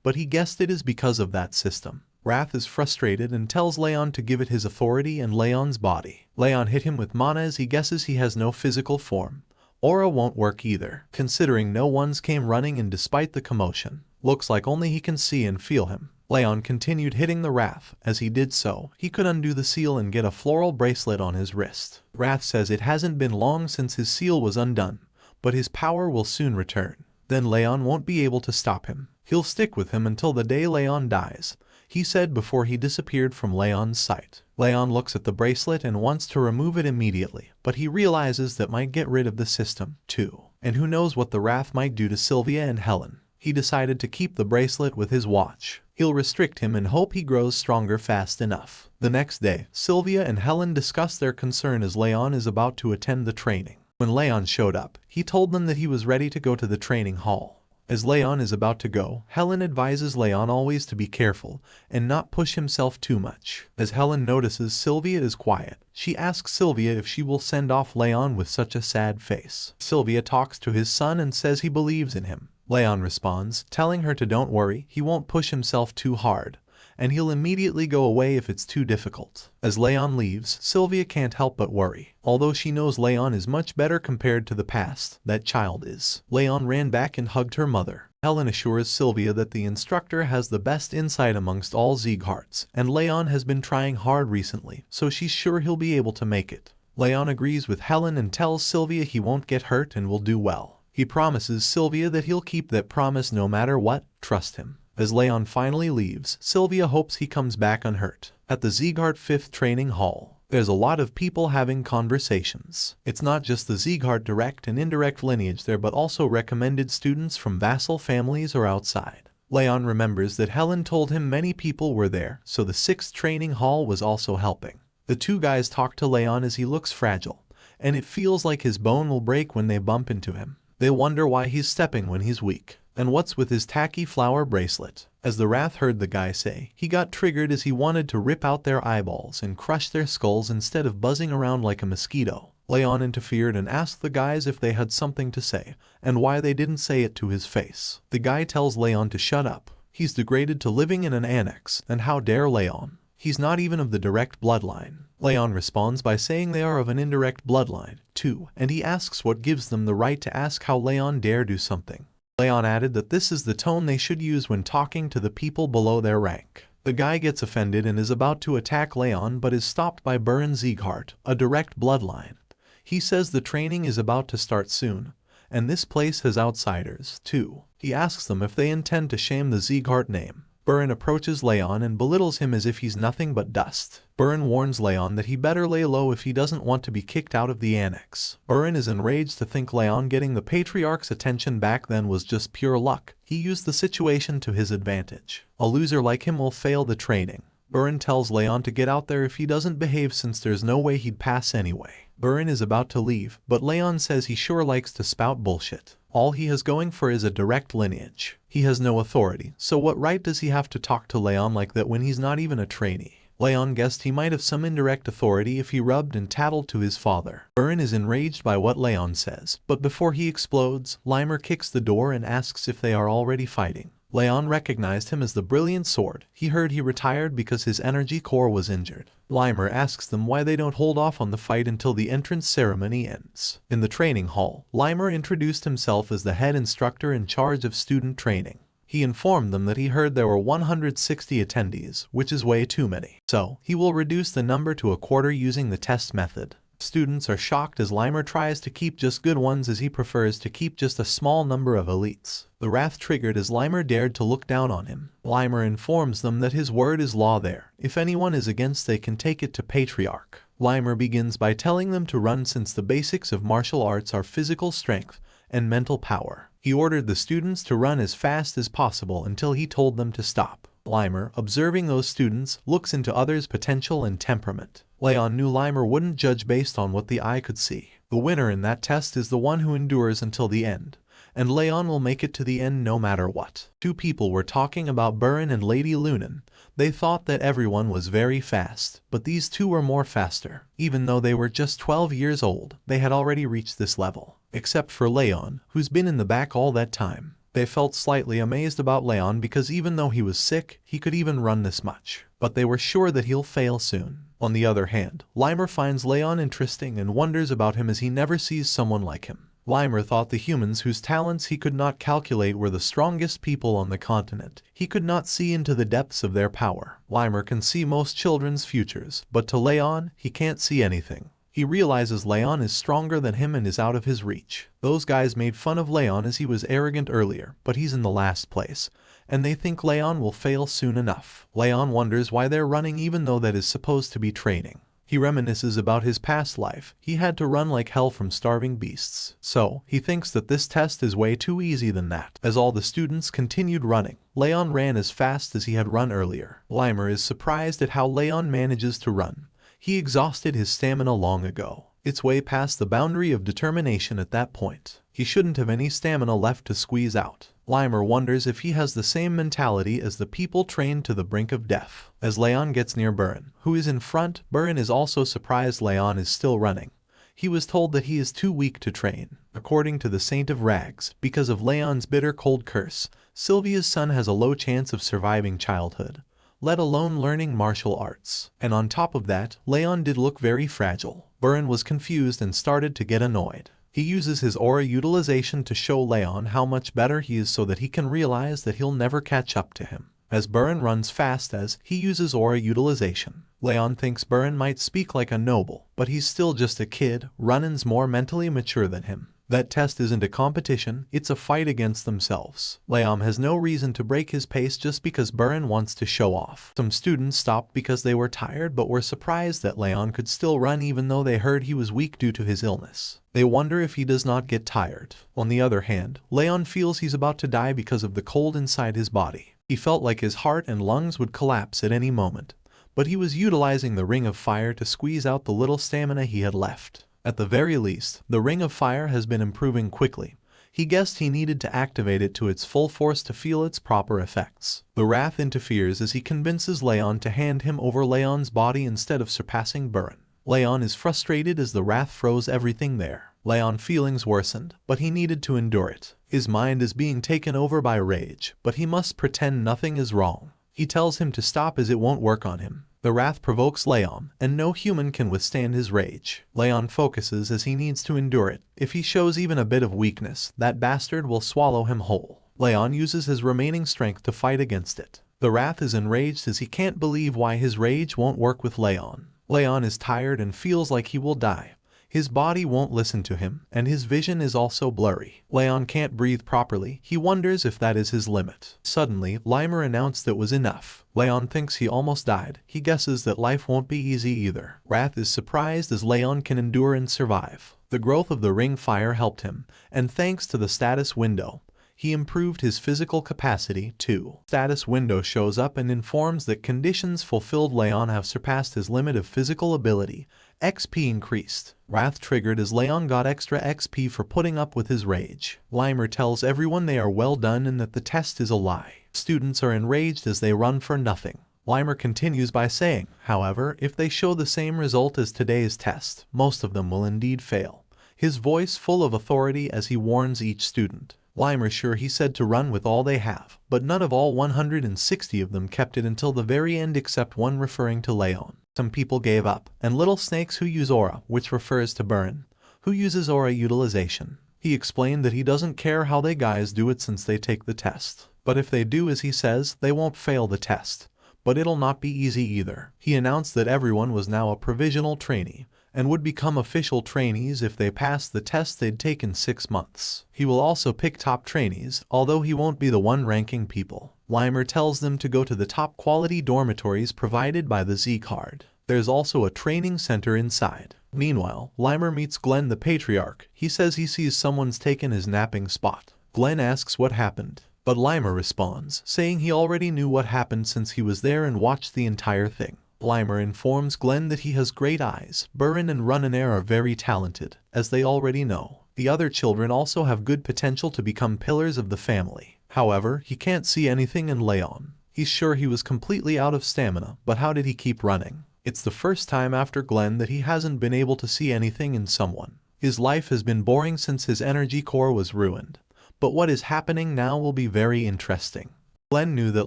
But he guessed it is because of that system. Wrath is frustrated and tells Leon to give it his authority and Leon's body. Leon hit him with mana as he guesses he has no physical form. Aura won't work either, considering no ones came running in despite the commotion. Looks like only he can see and feel him. Leon continued hitting the Wrath. As he did so, he could undo the seal and get a floral bracelet on his wrist. Wrath says it hasn't been long since his seal was undone, but his power will soon return. Then Leon won't be able to stop him. He'll stick with him until the day Leon dies, he said before he disappeared from Leon's sight. Leon looks at the bracelet and wants to remove it immediately, but he realizes that might get rid of the system, too. And who knows what the Wrath might do to Sylvia and Helen. He decided to keep the bracelet with his watch. He'll restrict him and hope he grows stronger fast enough. The next day, Sylvia and Helen discuss their concern as Leon is about to attend the training. When Leon showed up, he told them that he was ready to go to the training hall. As Leon is about to go, Helen advises Leon always to be careful and not push himself too much. As Helen notices Sylvia is quiet, she asks Sylvia if she will send off Leon with such a sad face. Sylvia talks to his son and says he believes in him. Leon responds, telling her to don't worry, he won't push himself too hard, and he'll immediately go away if it's too difficult. As Leon leaves, Sylvia can't help but worry. Although she knows Leon is much better compared to the past, that child is. Leon ran back and hugged her mother. Helen assures Sylvia that the instructor has the best insight amongst all Ziegharts, and Leon has been trying hard recently, so she's sure he'll be able to make it. Leon agrees with Helen and tells Sylvia he won't get hurt and will do well. He promises Sylvia that he'll keep that promise no matter what, trust him. As Leon finally leaves, Sylvia hopes he comes back unhurt. At the Zieghart 5th Training Hall, there's a lot of people having conversations. It's not just the Zieghart direct and indirect lineage there but also recommended students from vassal families or outside. Leon remembers that Helen told him many people were there, so the 6th Training Hall was also helping. The two guys talk to Leon as he looks fragile, and it feels like his bone will break when they bump into him. They wonder why he's stepping when he's weak. And what's with his tacky flower bracelet? As the Wrath heard the guy say, he got triggered as he wanted to rip out their eyeballs and crush their skulls instead of buzzing around like a mosquito. Leon interfered and asked the guys if they had something to say, and why they didn't say it to his face. The guy tells Leon to shut up. He's degraded to living in an annex, and how dare Leon? He's not even of the direct bloodline. Leon responds by saying they are of an indirect bloodline, too, and he asks what gives them the right to ask how Leon dare do something. Leon added that this is the tone they should use when talking to the people below their rank. The guy gets offended and is about to attack Leon but is stopped by Buren Zieghart, a direct bloodline. He says the training is about to start soon, and this place has outsiders, too. He asks them if they intend to shame the Zieghart name. Buren approaches Leon and belittles him as if he's nothing but dust. Buren warns Leon that he better lay low if he doesn't want to be kicked out of the annex. Buren is enraged to think Leon getting the Patriarch's attention back then was just pure luck. He used the situation to his advantage. A loser like him will fail the training. Buren tells Leon to get out there if he doesn't behave since there's no way he'd pass anyway. Buren is about to leave, but Leon says he sure likes to spout bullshit. All he has going for is a direct lineage. He has no authority, so what right does he have to talk to Leon like that when he's not even a trainee? Leon guessed he might have some indirect authority if he rubbed and tattled to his father. Buren is enraged by what Leon says, but before he explodes, Limer kicks the door and asks if they are already fighting. Leon recognized him as the Brilliant Sword. He heard he retired because his energy core was injured. Limer asks them why they don't hold off on the fight until the entrance ceremony ends. In the training hall, Limer introduced himself as the head instructor in charge of student training. He informed them that he heard there were 160 attendees, which is way too many. So, he will reduce the number to a quarter using the test method. Students are shocked as Limer tries to keep just good ones as he prefers to keep just a small number of elites. The wrath triggered as Limer dared to look down on him. Limer informs them that his word is law there. If anyone is against, they can take it to Patriarch. Limer begins by telling them to run since the basics of martial arts are physical strength and mental power. He ordered the students to run as fast as possible until he told them to stop. Limer, observing those students, looks into others' potential and temperament. Leon knew Limer wouldn't judge based on what the eye could see. The winner in that test is the one who endures until the end, and Leon will make it to the end no matter what. Two people were talking about Buren and Lady Lunan. They thought that everyone was very fast, but these two were more faster. Even though they were just 12 years old, they had already reached this level. Except for Leon, who's been in the back all that time. They felt slightly amazed about Leon because even though he was sick, he could even run this much. But they were sure that he'll fail soon. On the other hand, Limer finds Leon interesting and wonders about him as he never sees someone like him. Limer thought the humans whose talents he could not calculate were the strongest people on the continent. He could not see into the depths of their power. Limer can see most children's futures, but to Leon, he can't see anything. He realizes Leon is stronger than him and is out of his reach. Those guys made fun of Leon as he was arrogant earlier, but he's in the last place, and they think Leon will fail soon enough. Leon wonders why they're running even though that is supposed to be training. He reminisces about his past life. He had to run like hell from starving beasts. So, he thinks that this test is way too easy than that. As all the students continued running, Leon ran as fast as he had run earlier. Limer is surprised at how Leon manages to run. He exhausted his stamina long ago. It's way past the boundary of determination at that point. He shouldn't have any stamina left to squeeze out. Limer wonders if he has the same mentality as the people trained to the brink of death. As Leon gets near Burin, who is in front, Burin is also surprised Leon is still running. He was told that he is too weak to train. According to the Saint of Rags, because of Leon's bitter cold curse, Sylvia's son has a low chance of surviving childhood, let alone learning martial arts. And on top of that, Leon did look very fragile. Burin was confused and started to get annoyed. He uses his aura utilization to show Leon how much better he is so that he can realize that he'll never catch up to him. As Burin runs fast as he uses aura utilization, Leon thinks Burin might speak like a noble, but he's still just a kid. Runnin's more mentally mature than him. That test isn't a competition, it's a fight against themselves. Leon has no reason to break his pace just because Burin wants to show off. Some students stopped because they were tired but were surprised that Leon could still run even though they heard he was weak due to his illness. They wonder if he does not get tired. On the other hand, Leon feels he's about to die because of the cold inside his body. He felt like his heart and lungs would collapse at any moment, but he was utilizing the Ring of Fire to squeeze out the little stamina he had left. At the very least, the Ring of Fire has been improving quickly. He guessed he needed to activate it to its full force to feel its proper effects. The wrath interferes as he convinces Leon to hand him over Leon's body instead of surpassing Burin. Leon is frustrated as the wrath froze everything there. Leon's feelings worsened, but he needed to endure it. His mind is being taken over by rage, but he must pretend nothing is wrong. He tells him to stop as it won't work on him. The wrath provokes Leon, and no human can withstand his rage. Leon focuses as he needs to endure it. If he shows even a bit of weakness, that bastard will swallow him whole. Leon uses his remaining strength to fight against it. The wrath is enraged as he can't believe why his rage won't work with Leon. Leon is tired and feels like he will die. His body won't listen to him, and his vision is also blurry. Leon can't breathe properly. He wonders if that is his limit. Suddenly, Limer announced that was enough. Leon thinks he almost died. He guesses that life won't be easy either. Wrath is surprised as Leon can endure and survive. The growth of the ring fire helped him, and thanks to the status window, he improved his physical capacity too. Status window shows up and informs that conditions fulfilled. Leon have surpassed his limit of physical ability. XP increased. Wrath triggered as Leon got extra XP for putting up with his rage. Limer tells everyone they are well done and that the test is a lie. Students are enraged as they run for nothing. Limer continues by saying, however, if they show the same result as today's test, most of them will indeed fail. His voice full of authority as he warns each student. Limer sure he said to run with all they have, but none of all 160 of them kept it until the very end except one referring to Leon. Some people gave up, and little snakes who use aura, which refers to Burin, who uses aura utilization. He explained that he doesn't care how they guys do it since they take the test. But if they do as he says, they won't fail the test. But it'll not be easy either. He announced that everyone was now a provisional trainee, and would become official trainees if they passed the test they'd taken 6 months. He will also pick top trainees, although he won't be the one ranking people. Limer tells them to go to the top quality dormitories provided by the Z card. There's also a training center inside. Meanwhile, Limer meets Glenn the Patriarch. He says he sees someone's taken his napping spot. Glenn asks what happened, but Limer responds, saying he already knew what happened since he was there and watched the entire thing. Limer informs Glenn that he has great eyes. Burin and Runinair are very talented, as they already know. The other children also have good potential to become pillars of the family. However, he can't see anything in Leon. He's sure he was completely out of stamina, but how did he keep running? It's the first time after Glenn that he hasn't been able to see anything in someone. His life has been boring since his energy core was ruined. But what is happening now will be very interesting. Glenn knew that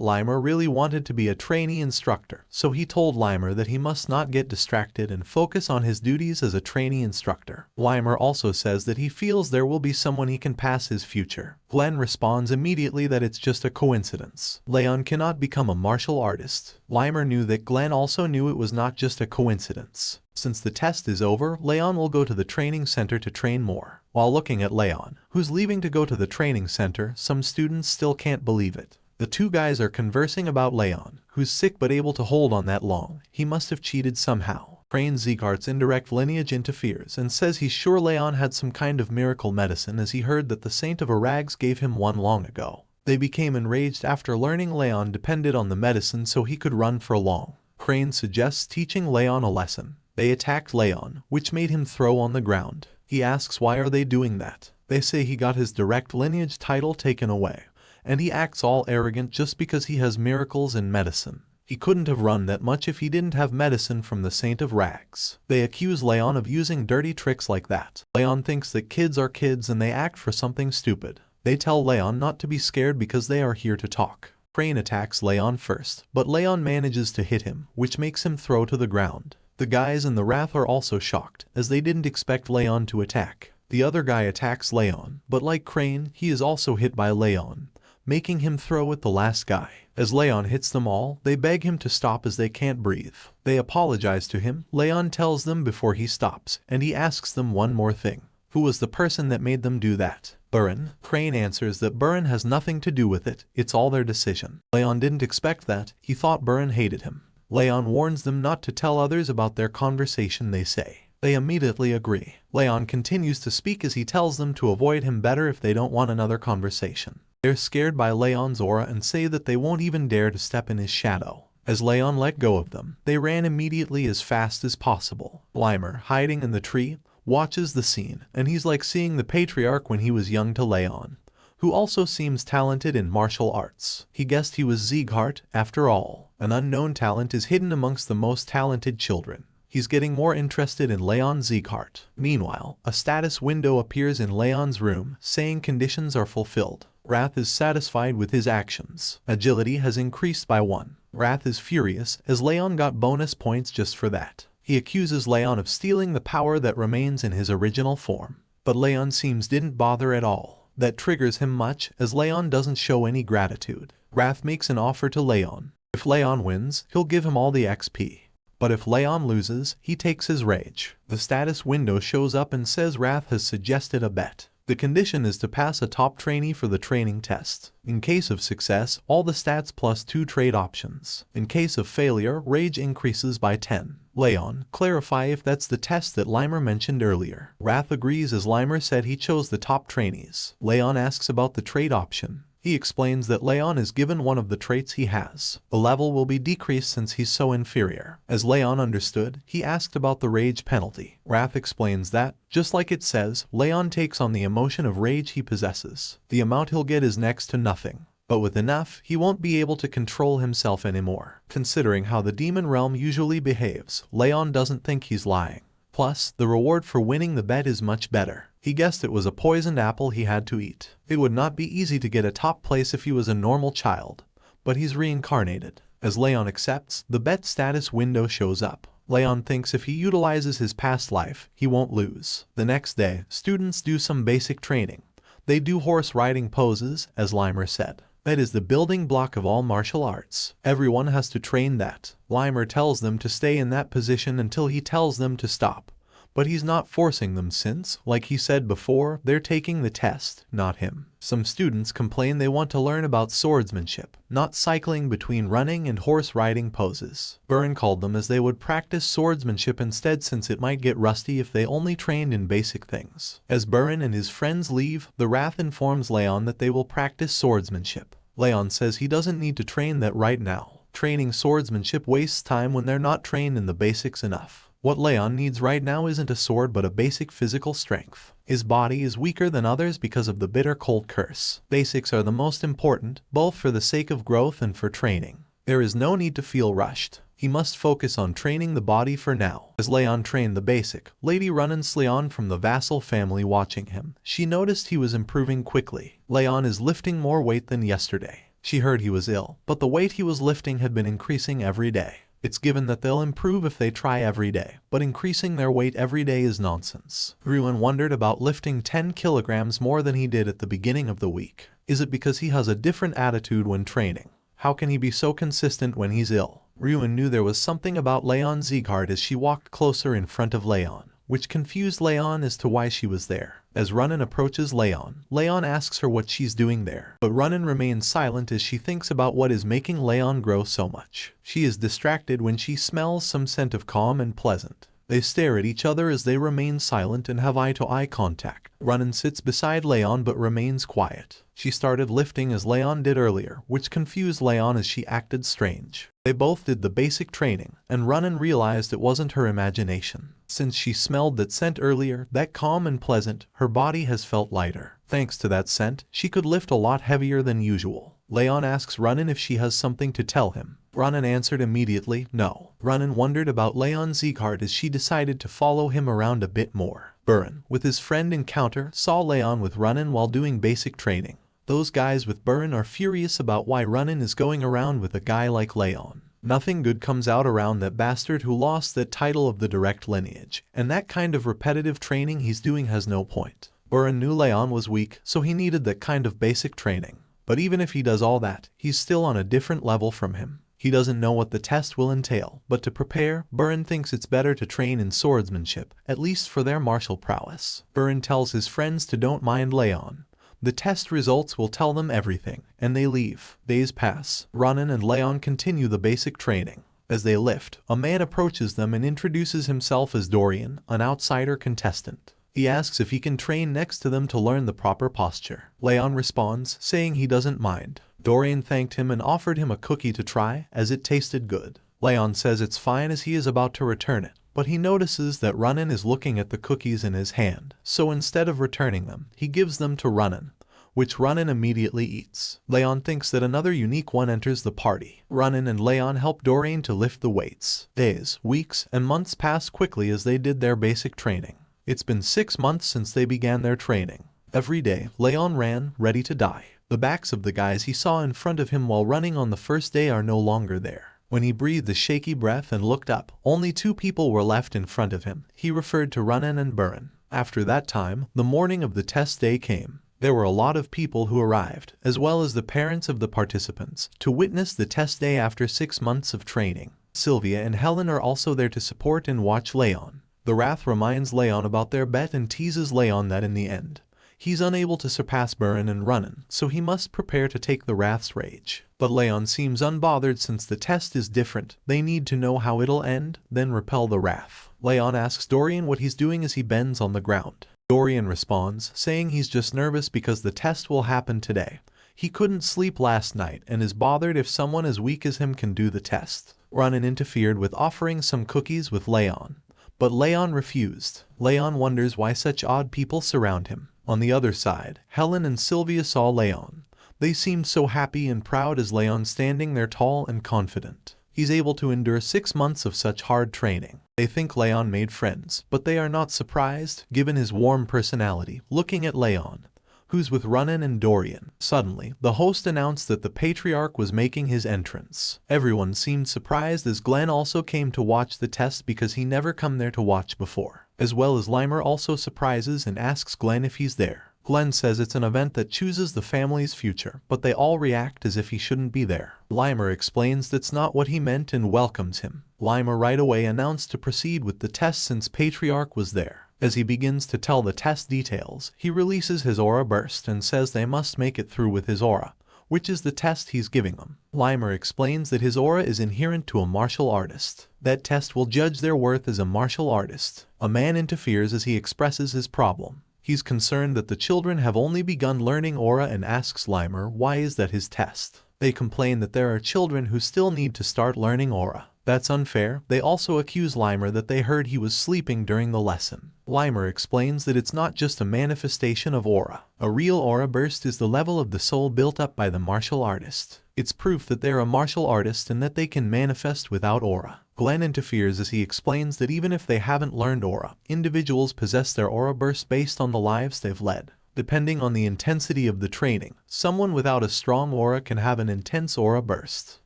Limer really wanted to be a trainee instructor, so he told Limer that he must not get distracted and focus on his duties as a trainee instructor. Limer also says that he feels there will be someone he can pass his future. Glenn responds immediately that it's just a coincidence. Leon cannot become a martial artist. Limer knew that Glenn also knew it was not just a coincidence. Since the test is over, Leon will go to the training center to train more. While looking at Leon, who's leaving to go to the training center, some students still can't believe it. The two guys are conversing about Leon, who's sick but able to hold on that long. He must have cheated somehow. Crane Zieghart's indirect lineage interferes and says he's sure Leon had some kind of miracle medicine, as he heard that the Saint of Arags gave him one long ago. They became enraged after learning Leon depended on the medicine so he could run for long. Crane suggests teaching Leon a lesson. They attacked Leon, which made him throw on the ground. He asks why are they doing that. They say he got his direct lineage title taken away, and he acts all arrogant just because he has miracles and medicine. He couldn't have run that much if he didn't have medicine from the Saint of Rags. They accuse Leon of using dirty tricks like that. Leon thinks that kids are kids and they act for something stupid. They tell Leon not to be scared because they are here to talk. Crane attacks Leon first, but Leon manages to hit him, which makes him throw to the ground. The guys in the Wrath are also shocked, as they didn't expect Leon to attack. The other guy attacks Leon, but like Crane, he is also hit by Leon, making him throw at the last guy. As Leon hits them all, they beg him to stop as they can't breathe. They apologize to him. Leon tells them before he stops, and he asks them one more thing. Who was the person that made them do that? Buren. Crane answers that Buren has nothing to do with it, it's all their decision. Leon didn't expect that, he thought Buren hated him. Leon warns them not to tell others about their conversation, they say. They immediately agree. Leon continues to speak as he tells them to avoid him better if they don't want another conversation. They're scared by Leon's aura and say that they won't even dare to step in his shadow. As Leon let go of them, they ran immediately as fast as possible. Limer, hiding in the tree, watches the scene, and he's like seeing the patriarch when he was young to Leon, who also seems talented in martial arts. He guessed he was Zieghart, after all. An unknown talent is hidden amongst the most talented children. He's getting more interested in Leon Zieghart. Meanwhile, a status window appears in Leon's room, saying conditions are fulfilled. Wrath is satisfied with his actions. Agility has increased by 1. Wrath is furious, as Leon got bonus points just for that. He accuses Leon of stealing the power that remains in his original form. But Leon seems didn't bother at all. That triggers him much, as Leon doesn't show any gratitude. Wrath makes an offer to Leon. If Leon wins, he'll give him all the XP. But if Leon loses, he takes his rage. The status window shows up and says Wrath has suggested a bet. The condition is to pass a top trainee for the training test. In case of success, all the stats plus 2 trade options. In case of failure, rage increases by 10. Leon, clarify if that's the test that Limer mentioned earlier. Wrath agrees as Limer said he chose the top trainees. Leon asks about the trade option. He explains that Leon is given one of the traits he has. The level will be decreased since he's so inferior. As Leon understood, he asked about the rage penalty. Wrath explains that, just like it says, Leon takes on the emotion of rage he possesses. The amount he'll get is next to nothing. But with enough, he won't be able to control himself anymore. Considering how the demon realm usually behaves, Leon doesn't think he's lying. Plus, the reward for winning the bet is much better. He guessed it was a poisoned apple he had to eat. It would not be easy to get a top place if he was a normal child, but he's reincarnated. As Leon accepts, the bet status window shows up. Leon thinks if he utilizes his past life, he won't lose. The next day, students do some basic training. They do horse riding poses, as Limer said. That is the building block of all martial arts. Everyone has to train that. Limer tells them to stay in that position until he tells them to stop. But he's not forcing them since, like he said before, they're taking the test, not him. Some students complain they want to learn about swordsmanship, not cycling between running and horse riding poses. Buren called them as they would practice swordsmanship instead since it might get rusty if they only trained in basic things. As Buren and his friends leave, the Wrath informs Leon that they will practice swordsmanship. Leon says he doesn't need to train that right now. Training swordsmanship wastes time when they're not trained in the basics enough. What Leon needs right now isn't a sword but a basic physical strength. His body is weaker than others because of the bitter cold curse. Basics are the most important, both for the sake of growth and for training. There is no need to feel rushed. He must focus on training the body for now. As Leon trained the basic, Lady Runnensleon from the vassal family watching him, she noticed he was improving quickly. Leon is lifting more weight than yesterday. She heard he was ill, but the weight he was lifting had been increasing every day. It's given that they'll improve if they try every day, but increasing their weight every day is nonsense. Ruin wondered about lifting 10 kilograms more than he did at the beginning of the week. Is it because he has a different attitude when training? How can he be so consistent when he's ill? Ruin knew there was something about Leon Zieghardt as she walked closer in front of Leon, which confused Leon as to why she was there. As Runin approaches Leon, Leon asks her what she's doing there, but Runin remains silent as she thinks about what is making Leon grow so much. She is distracted when she smells some scent of calm and pleasant. They stare at each other as they remain silent and have eye-to-eye contact. Runin sits beside Leon but remains quiet. She started lifting as Leon did earlier, which confused Leon as she acted strange. They both did the basic training, and Runin realized it wasn't her imagination. Since she smelled that scent earlier, that calm and pleasant, her body has felt lighter. Thanks to that scent, she could lift a lot heavier than usual. Leon asks Runin if she has something to tell him. Runin answered immediately, no. Runin wondered about Leon Zieghardt as she decided to follow him around a bit more. Burin, with his friend Encounter, saw Leon with Runin while doing basic training. Those guys with Burin are furious about why Runin is going around with a guy like Leon. Nothing good comes out around that bastard who lost that title of the direct lineage, and that kind of repetitive training he's doing has no point. Burin knew Leon was weak, so he needed that kind of basic training. But even if he does all that, he's still on a different level from him. He doesn't know what the test will entail, but to prepare, Burin thinks it's better to train in swordsmanship, at least for their martial prowess. Burin tells his friends to don't mind Leon. The test results will tell them everything, and they leave. Days pass. Runin and Leon continue the basic training. As they lift, a man approaches them and introduces himself as Dorian, an outsider contestant. He asks if he can train next to them to learn the proper posture. Leon responds, saying he doesn't mind. Dorian thanked him and offered him a cookie to try, as it tasted good. Leon says it's fine as he is about to return it, but he notices that Runin is looking at the cookies in his hand, so instead of returning them, he gives them to Runin, which Runin immediately eats. Leon thinks that another unique one enters the party. Runin and Leon help Dorian to lift the weights. Days, weeks, and months pass quickly as they did their basic training. It's been 6 months since they began their training. Every day, Leon ran, ready to die. The backs of the guys he saw in front of him while running on the first day are no longer there. When he breathed a shaky breath and looked up, only 2 people were left in front of him. He referred to Runin and Burin. After that time, the morning of the test day came. There were a lot of people who arrived, as well as the parents of the participants, to witness the test day after 6 months of training. Sylvia and Helen are also there to support and watch Leon. The Wrath reminds Leon about their bet and teases Leon that in the end, he's unable to surpass Burin and Runin, so he must prepare to take the Wrath's rage. But Leon seems unbothered since the test is different. They need to know how it'll end, then repel the Wrath. Leon asks Dorian what he's doing as he bends on the ground. Dorian responds, saying he's just nervous because the test will happen today. He couldn't sleep last night and is bothered if someone as weak as him can do the test. Runin interfered with offering some cookies with Leon, but Leon refused. Leon wonders why such odd people surround him. On the other side, Helen and Sylvia saw Leon. They seemed so happy and proud as Leon standing there tall and confident. He's able to endure 6 months of such hard training. They think Leon made friends, but they are not surprised, given his warm personality, looking at Leon, who's with Runin and Dorian. Suddenly, the host announced that the Patriarch was making his entrance. Everyone seemed surprised as Glenn also came to watch the test because he never come there to watch before. As well as Limer also surprises and asks Glenn if he's there. Glenn says it's an event that chooses the family's future, but they all react as if he shouldn't be there. Limer explains that's not what he meant and welcomes him. Limer right away announced to proceed with the test since Patriarch was there. As he begins to tell the test details, he releases his aura burst and says they must make it through with his aura, which is the test he's giving them. Limer explains that his aura is inherent to a martial artist. That test will judge their worth as a martial artist. A man interferes as he expresses his problem. He's concerned that the children have only begun learning aura and asks Limer why is that his test. They complain that there are children who still need to start learning aura. That's unfair. They also accuse Limer that they heard he was sleeping during the lesson. Limer explains that it's not just a manifestation of aura. A real aura burst is the level of the soul built up by the martial artist. It's proof that they're a martial artist and that they can manifest without aura. Glenn interferes as he explains that even if they haven't learned aura, individuals possess their aura burst based on the lives they've led. Depending on the intensity of the training, someone without a strong aura can have an intense aura burst.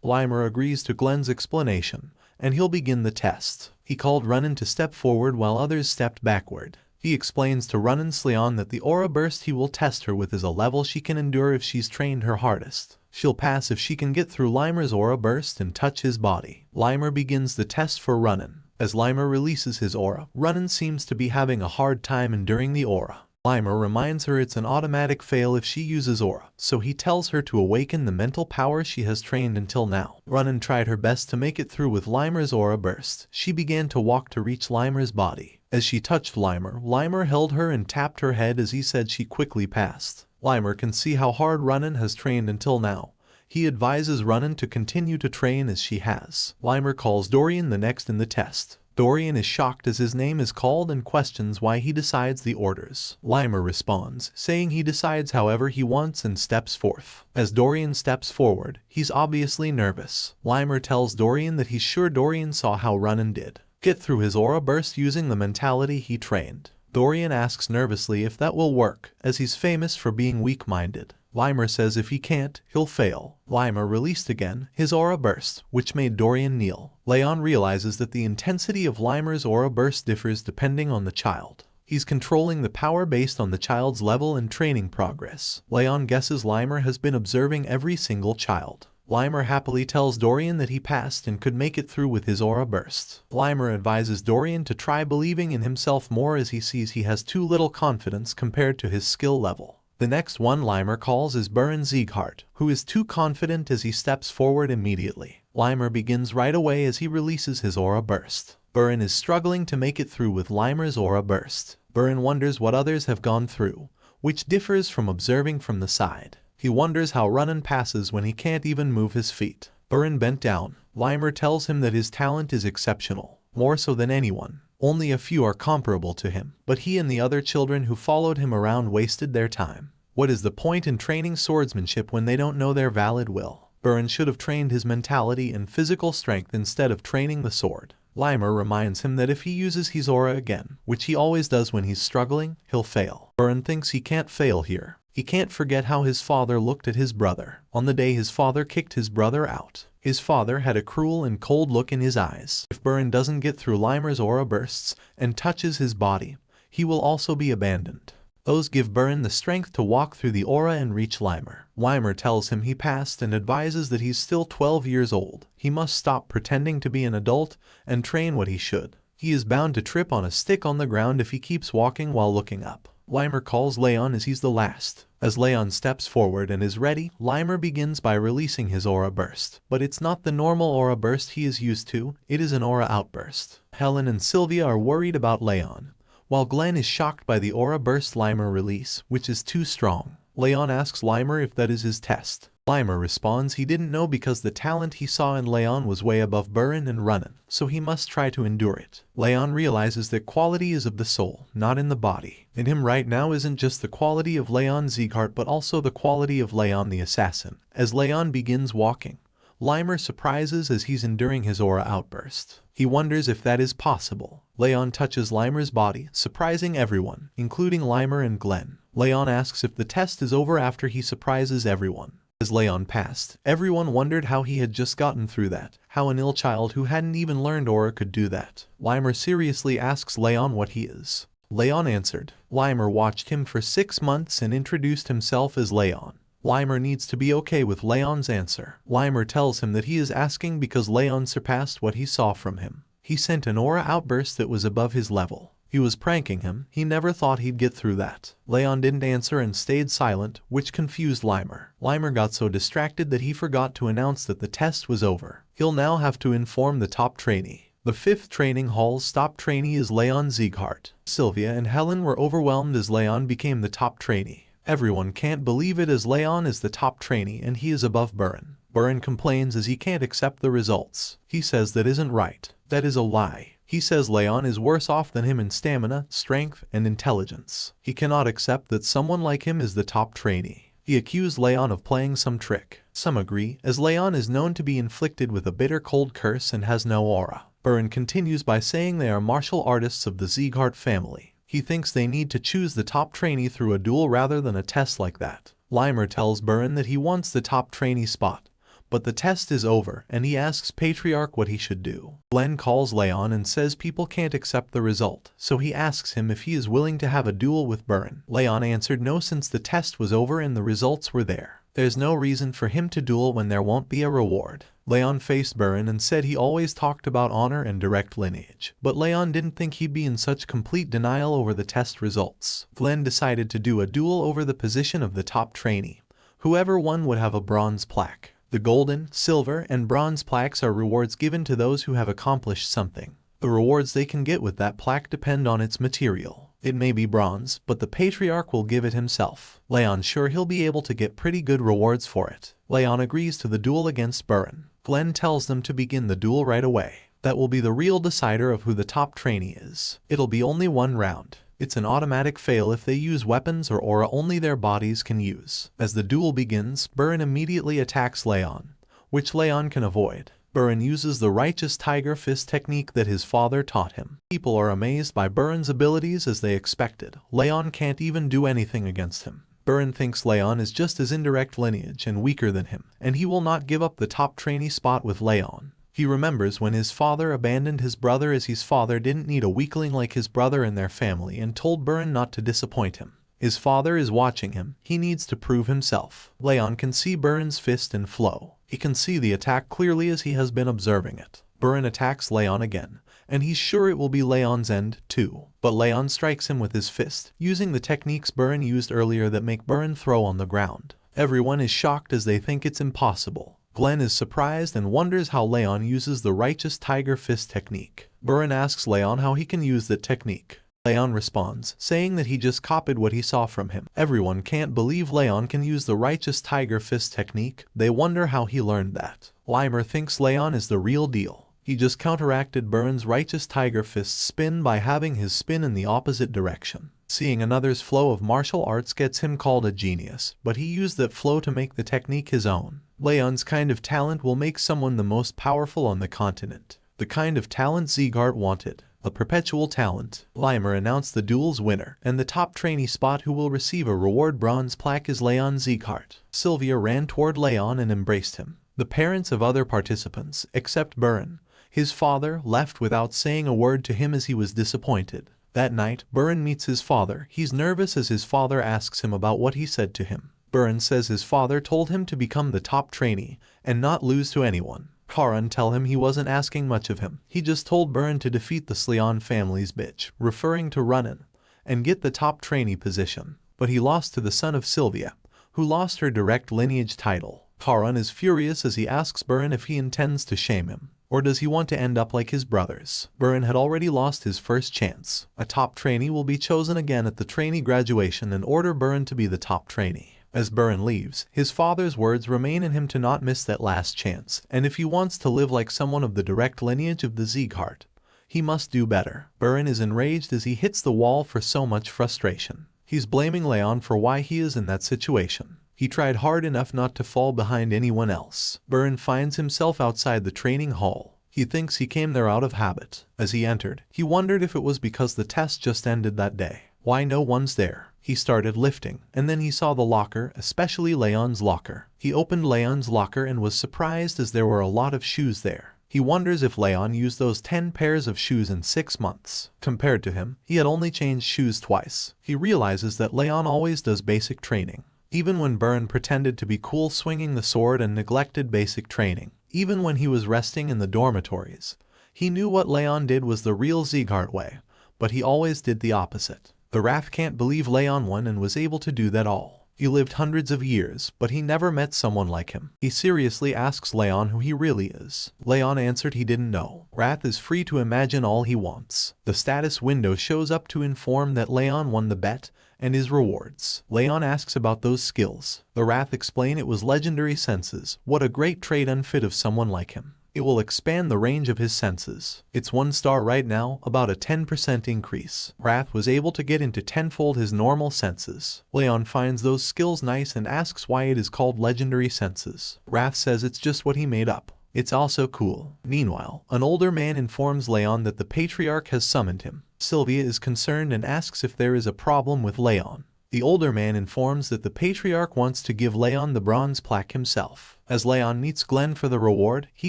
Limer agrees to Glenn's explanation, and he'll begin the test. He called Runnan to step forward while others stepped backward. He explains to Runnan's Leon that the aura burst he will test her with is a level she can endure if she's trained her hardest. She'll pass if she can get through Limer's aura burst and touch his body. Limer begins the test for Runnan. As Limer releases his aura, Runnan seems to be having a hard time enduring the aura. Limer reminds her it's an automatic fail if she uses aura, so he tells her to awaken the mental power she has trained until now. Runnan tried her best to make it through with Limer's aura burst. She began to walk to reach Limer's body. As she touched Limer, Limer held her and tapped her head as he said she quickly passed. Limer can see how hard Runnan has trained until now. He advises Runnan to continue to train as she has. Limer calls Dorian the next in the test. Dorian is shocked as his name is called and questions why he decides the orders. Limer responds, saying he decides however he wants and steps forth. As Dorian steps forward, he's obviously nervous. Limer tells Dorian that he's sure Dorian saw how Runnan did get through his aura burst using the mentality he trained. Dorian asks nervously if that will work, as he's famous for being weak-minded. Limer says if he can't, he'll fail. Limer released again his aura burst, which made Dorian kneel. Leon realizes that the intensity of Limer's aura burst differs depending on the child. He's controlling the power based on the child's level and training progress. Leon guesses Limer has been observing every single child. Limer happily tells Dorian that he passed and could make it through with his aura burst. Limer advises Dorian to try believing in himself more as he sees he has too little confidence compared to his skill level. The next one Limer calls is Buren Sieghart, who is too confident as he steps forward immediately. Limer begins right away as he releases his aura burst. Buren is struggling to make it through with Limer's aura burst. Buren wonders what others have gone through, which differs from observing from the side. He wonders how Runnan passes when he can't even move his feet. Buren bent down. Limer tells him that his talent is exceptional, more so than anyone. Only a few are comparable to him, but he and the other children who followed him around wasted their time. What is the point in training swordsmanship when they don't know their valid will? Buren should have trained his mentality and physical strength instead of training the sword. Limer reminds him that if he uses his aura again, which he always does when he's struggling, he'll fail. Buren thinks he can't fail here. He can't forget how his father looked at his brother on the day his father kicked his brother out. His father had a cruel and cold look in his eyes. If Buren doesn't get through Limer's aura bursts and touches his body, he will also be abandoned. Those give Buren the strength to walk through the aura and reach Limer. Limer tells him he passed and advises that he's still 12 years old. He must stop pretending to be an adult and train what he should. He is bound to trip on a stick on the ground if he keeps walking while looking up. Limer calls Leon as he's the last. As Leon steps forward and is ready, Limer begins by releasing his aura burst. But it's not the normal aura burst he is used to, it is an aura outburst. Helen and Sylvia are worried about Leon, while Glenn is shocked by the aura burst Limer release, which is too strong. Leon asks Limer if that is his test. Limer responds he didn't know because the talent he saw in Leon was way above Buren and Runnan, so he must try to endure it. Leon realizes that quality is of the soul, not in the body. In him right now isn't just the quality of Leon Sieghart but also the quality of Leon the assassin. As Leon begins walking, Limer surprises as he's enduring his aura outburst. He wonders if that is possible. Leon touches Limer's body, surprising everyone, including Limer and Glenn. Leon asks if the test is over after he surprises everyone. As Leon passed, everyone wondered how he had just gotten through that, how an ill child who hadn't even learned aura could do that. Limer seriously asks Leon what he is. Leon answered. Limer watched him for 6 months and introduced himself as Leon. Limer needs to be okay with Leon's answer. Limer tells him that he is asking because Leon surpassed what he saw from him. He sent an aura outburst that was above his level. He was pranking him, he never thought he'd get through that. Leon didn't answer and stayed silent, which confused Limer. Limer got so distracted that he forgot to announce that the test was over. He'll now have to inform the top trainee. The 5th training hall's top trainee is Leon Sieghart. Sylvia and Helen were overwhelmed as Leon became the top trainee. Everyone can't believe it as Leon is the top trainee and he is above Buren. Buren complains as he can't accept the results. He says that isn't right. That is a lie. He says Leon is worse off than him in stamina, strength, and intelligence. He cannot accept that someone like him is the top trainee. He accused Leon of playing some trick. Some agree, as Leon is known to be inflicted with a bitter cold curse and has no aura. Buren continues by saying they are martial artists of the Sieghart family. He thinks they need to choose the top trainee through a duel rather than a test like that. Limer tells Burin that he wants the top trainee spot, but the test is over and he asks Patriarch what he should do. Glenn calls Leon and says people can't accept the result, so he asks him if he is willing to have a duel with Burin. Leon answered no since the test was over and the results were there. There's no reason for him to duel when there won't be a reward. Leon faced Burin and said he always talked about honor and direct lineage, but Leon didn't think he'd be in such complete denial over the test results. Glenn decided to do a duel over the position of the top trainee. Whoever won would have a bronze plaque. The golden, silver, and bronze plaques are rewards given to those who have accomplished something. The rewards they can get with that plaque depend on its material. It may be bronze, but the Patriarch will give it himself. Leon's sure he'll be able to get pretty good rewards for it. Leon agrees to the duel against Burin. Glenn tells them to begin the duel right away. That will be the real decider of who the top trainee is. It'll be only one round. It's an automatic fail if they use weapons or aura only their bodies can use. As the duel begins, Burin immediately attacks Leon, which Leon can avoid. Burin uses the righteous tiger fist technique that his father taught him. People are amazed by Burin's abilities as they expected. Leon can't even do anything against him. Burin thinks Leon is just as indirect lineage and weaker than him, and he will not give up the top trainee spot with Leon. He remembers when his father abandoned his brother as his father didn't need a weakling like his brother in their family and told Burin not to disappoint him. His father is watching him. He needs to prove himself. Leon can see Burin's fist and flow. He can see the attack clearly as he has been observing it. Burin attacks Leon again, and he's sure it will be Leon's end too. But Leon strikes him with his fist, using the techniques Burin used earlier that make Burin throw on the ground. Everyone is shocked as they think it's impossible. Glenn is surprised and wonders how Leon uses the righteous tiger fist technique. Burin asks Leon how he can use that technique. Leon responds, saying that he just copied what he saw from him. Everyone can't believe Leon can use the righteous tiger fist technique. They wonder how he learned that. Limer thinks Leon is the real deal. He just counteracted Burin's righteous tiger fist spin by having his spin in the opposite direction. Seeing another's flow of martial arts gets him called a genius, but he used that flow to make the technique his own. Leon's kind of talent will make someone the most powerful on the continent. The kind of talent Ziegart wanted. A perpetual talent. Limer announced the duel's winner, and the top trainee spot who will receive a reward bronze plaque is Leon Ziegart. Sylvia ran toward Leon and embraced him. The parents of other participants, except Burin, his father, left without saying a word to him as he was disappointed. That night, Burin meets his father. He's nervous as his father asks him about what he said to him. Burin says his father told him to become the top trainee and not lose to anyone. Karan tell him he wasn't asking much of him. He just told Burin to defeat the Sleon family's bitch, referring to Runnin, and get the top trainee position. But he lost to the son of Sylvia, who lost her direct lineage title. Karan is furious as he asks Burin if he intends to shame him, or does he want to end up like his brothers. Burin had already lost his first chance. A top trainee will be chosen again at the trainee graduation and order Burin to be the top trainee. As Burin leaves, his father's words remain in him to not miss that last chance, and if he wants to live like someone of the direct lineage of the Ziegart, he must do better. Burin is enraged as he hits the wall for so much frustration. He's blaming Leon for why he is in that situation. He tried hard enough not to fall behind anyone else. Burin finds himself outside the training hall. He thinks he came there out of habit. As he entered, he wondered if it was because the test just ended that day. Why no one's there? He started lifting, and then he saw the locker, especially Leon's locker. He opened Leon's locker and was surprised as there were a lot of shoes there. He wonders if Leon used those 10 pairs of shoes in 6 months. Compared to him, he had only changed shoes twice. He realizes that Leon always does basic training. Even when Burin pretended to be cool swinging the sword and neglected basic training. Even when he was resting in the dormitories. He knew what Leon did was the real Ziegart way, but he always did the opposite. The Wrath can't believe Leon won and was able to do that all. He lived hundreds of years, but he never met someone like him. He seriously asks Leon who he really is. Leon answered he didn't know. Wrath is free to imagine all he wants. The status window shows up to inform that Leon won the bet and his rewards. Leon asks about those skills. The Wrath explain it was legendary senses. What a great trait unfit of someone like him. It will expand the range of his senses. It's 1 star right now, about a 10% increase. Wrath was able to get into tenfold his normal senses. Leon finds those skills nice and asks why it is called legendary senses. Wrath says it's just what he made up. It's also cool. Meanwhile, an older man informs Leon that the Patriarch has summoned him. Sylvia is concerned and asks if there is a problem with Leon. The older man informs that the Patriarch wants to give Leon the bronze plaque himself. As Leon meets Glenn for the reward, he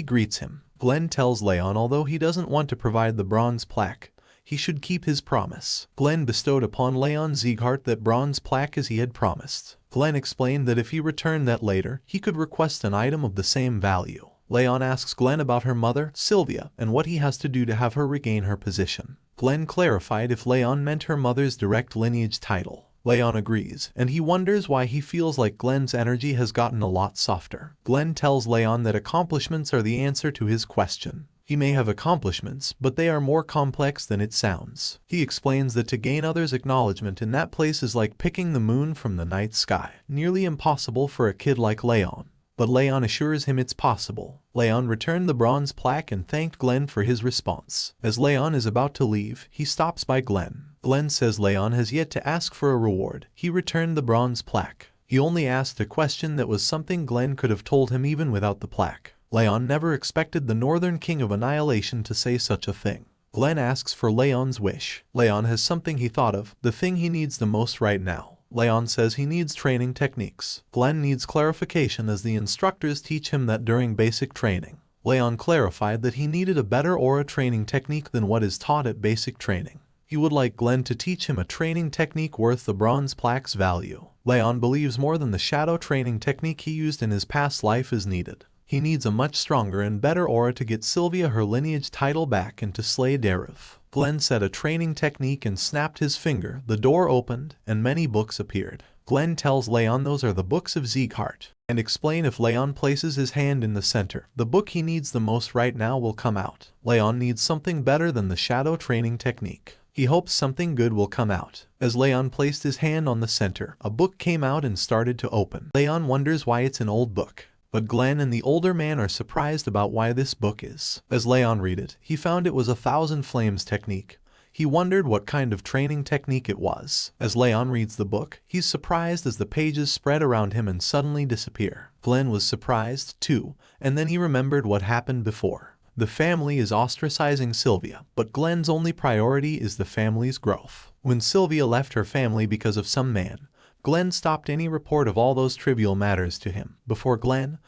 greets him. Glenn tells Leon although he doesn't want to provide the bronze plaque, he should keep his promise. Glenn bestowed upon Leon Sieghart that bronze plaque as he had promised. Glenn explained that if he returned that later, he could request an item of the same value. Leon asks Glenn about her mother, Sylvia, and what he has to do to have her regain her position. Glenn clarified if Leon meant her mother's direct lineage title. Leon agrees, and he wonders why he feels like Glenn's energy has gotten a lot softer. Glenn tells Leon that accomplishments are the answer to his question. He may have accomplishments, but they are more complex than it sounds. He explains that to gain others' acknowledgement in that place is like picking the moon from the night sky, nearly impossible for a kid like Leon. But Leon assures him it's possible. Leon returned the bronze plaque and thanked Glenn for his response. As Leon is about to leave, he stops by Glenn. Glenn says Leon has yet to ask for a reward. He returned the bronze plaque. He only asked a question that was something Glenn could have told him even without the plaque. Leon never expected the Northern King of Annihilation to say such a thing. Glenn asks for Leon's wish. Leon has something he thought of, the thing he needs the most right now. Leon says he needs training techniques. Glenn needs clarification as the instructors teach him that during basic training. Leon clarified that he needed a better aura training technique than what is taught at basic training. He would like Glenn to teach him a training technique worth the bronze plaque's value. Leon believes more than the shadow training technique he used in his past life is needed. He needs a much stronger and better aura to get Sylvia her lineage title back and to slay Dareth. Glenn said a training technique and snapped his finger. The door opened, and many books appeared. Glenn tells Leon those are the books of Sieghart, and explain if Leon places his hand in the center, the book he needs the most right now will come out. Leon needs something better than the shadow training technique. He hopes something good will come out. As Leon placed his hand on the center, a book came out and started to open. Leon wonders why it's an old book. But Glenn and the older man are surprised about why this book is. As Leon read it, he found it was a Thousand Flames technique. He wondered what kind of training technique it was. As Leon reads the book, he's surprised as the pages spread around him and suddenly disappear. Glenn was surprised, too, and then he remembered what happened before. The family is ostracizing Sylvia, but Glenn's only priority is the family's growth. When Sylvia left her family because of some man, Glenn stopped any report of all those trivial matters to him. Before Glenn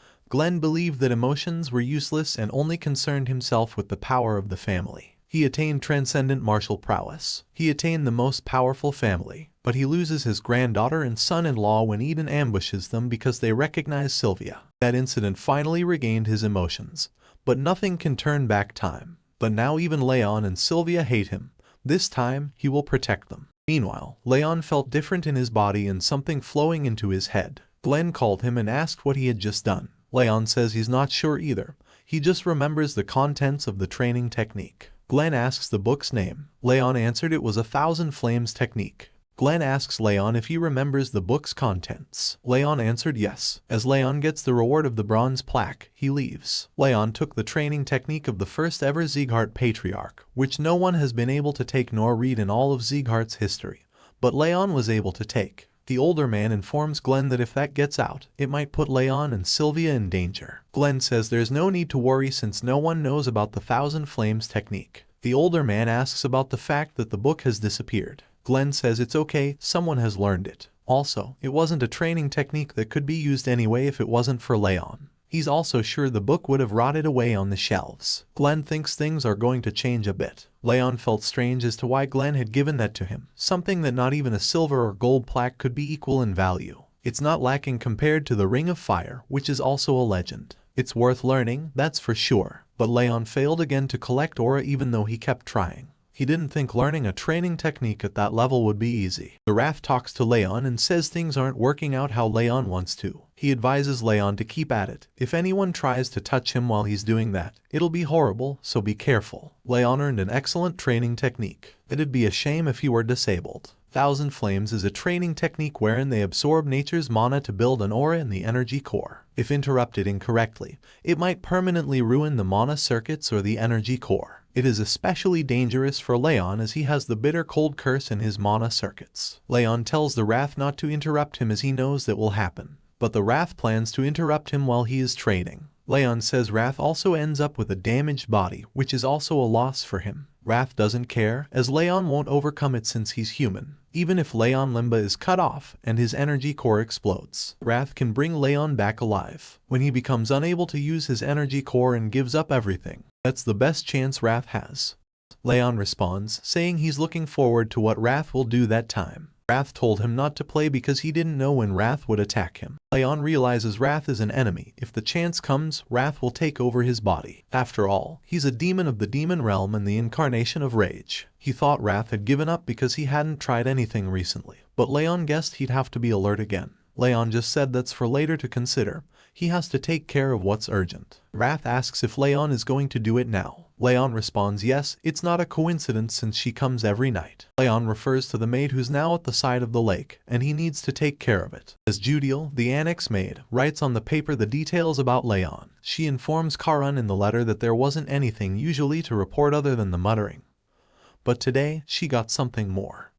believed that emotions were useless and only concerned himself with the power of the family. He attained transcendent martial prowess. He attained the most powerful family, but he loses his granddaughter and son-in-law when Eden ambushes them because they recognize Sylvia. That incident finally regained his emotions, but nothing can turn back time. But now even Leon and Sylvia hate him. This time, he will protect them. Meanwhile, Leon felt different in his body and something flowing into his head. Glenn called him and asked what he had just done. Leon says he's not sure either. He just remembers the contents of the training technique. Glenn asks the book's name. Leon answered it was a Thousand Flames technique. Glenn asks Leon if he remembers the book's contents. Leon answered yes. As Leon gets the reward of the bronze plaque, he leaves. Leon took the training technique of the first ever Sieghart Patriarch, which no one has been able to take nor read in all of Sieghart's history. But Leon was able to take. The older man informs Glenn that if that gets out, it might put Leon and Sylvia in danger. Glenn says there's no need to worry since no one knows about the Thousand Flames technique. The older man asks about the fact that the book has disappeared. Glenn says it's okay, someone has learned it. Also, it wasn't a training technique that could be used anyway if it wasn't for Leon. He's also sure the book would have rotted away on the shelves. Glenn thinks things are going to change a bit. Leon felt strange as to why Glenn had given that to him, something that not even a silver or gold plaque could be equal in value. It's not lacking compared to the Ring of Fire, which is also a legend. It's worth learning, that's for sure. But Leon failed again to collect aura even though he kept trying. He didn't think learning a training technique at that level would be easy. The Wrath talks to Leon and says things aren't working out how Leon wants to. He advises Leon to keep at it. If anyone tries to touch him while he's doing that, it'll be horrible, so be careful. Leon earned an excellent training technique. It'd be a shame if he were disabled. Thousand Flames is a training technique wherein they absorb nature's mana to build an aura in the energy core. If interrupted incorrectly, it might permanently ruin the mana circuits or the energy core. It is especially dangerous for Leon as he has the bitter cold curse in his mana circuits. Leon tells the Wrath not to interrupt him as he knows that will happen. But the Wrath plans to interrupt him while he is training. Leon says Wrath also ends up with a damaged body, which is also a loss for him. Wrath doesn't care, as Leon won't overcome it since he's human. Even if Leon Limba is cut off and his energy core explodes, Wrath can bring Leon back alive. When he becomes unable to use his energy core and gives up everything, that's the best chance Wrath has. Leon responds, saying he's looking forward to what Wrath will do that time. Wrath told him not to play because he didn't know when Wrath would attack him. Leon realizes Wrath is an enemy. If the chance comes, Wrath will take over his body. After all, he's a demon of the demon realm and the incarnation of rage. He thought Wrath had given up because he hadn't tried anything recently, but Leon guessed he'd have to be alert again. Leon just said that's for later to consider. He has to take care of what's urgent. Wrath asks if Leon is going to do it now. Leon responds yes, it's not a coincidence since she comes every night. Leon refers to the maid who's now at the side of the lake, and he needs to take care of it. As Judiel, the annex maid, writes on the paper the details about Leon, she informs Karan in the letter that there wasn't anything usually to report other than the muttering. But today, she got something more.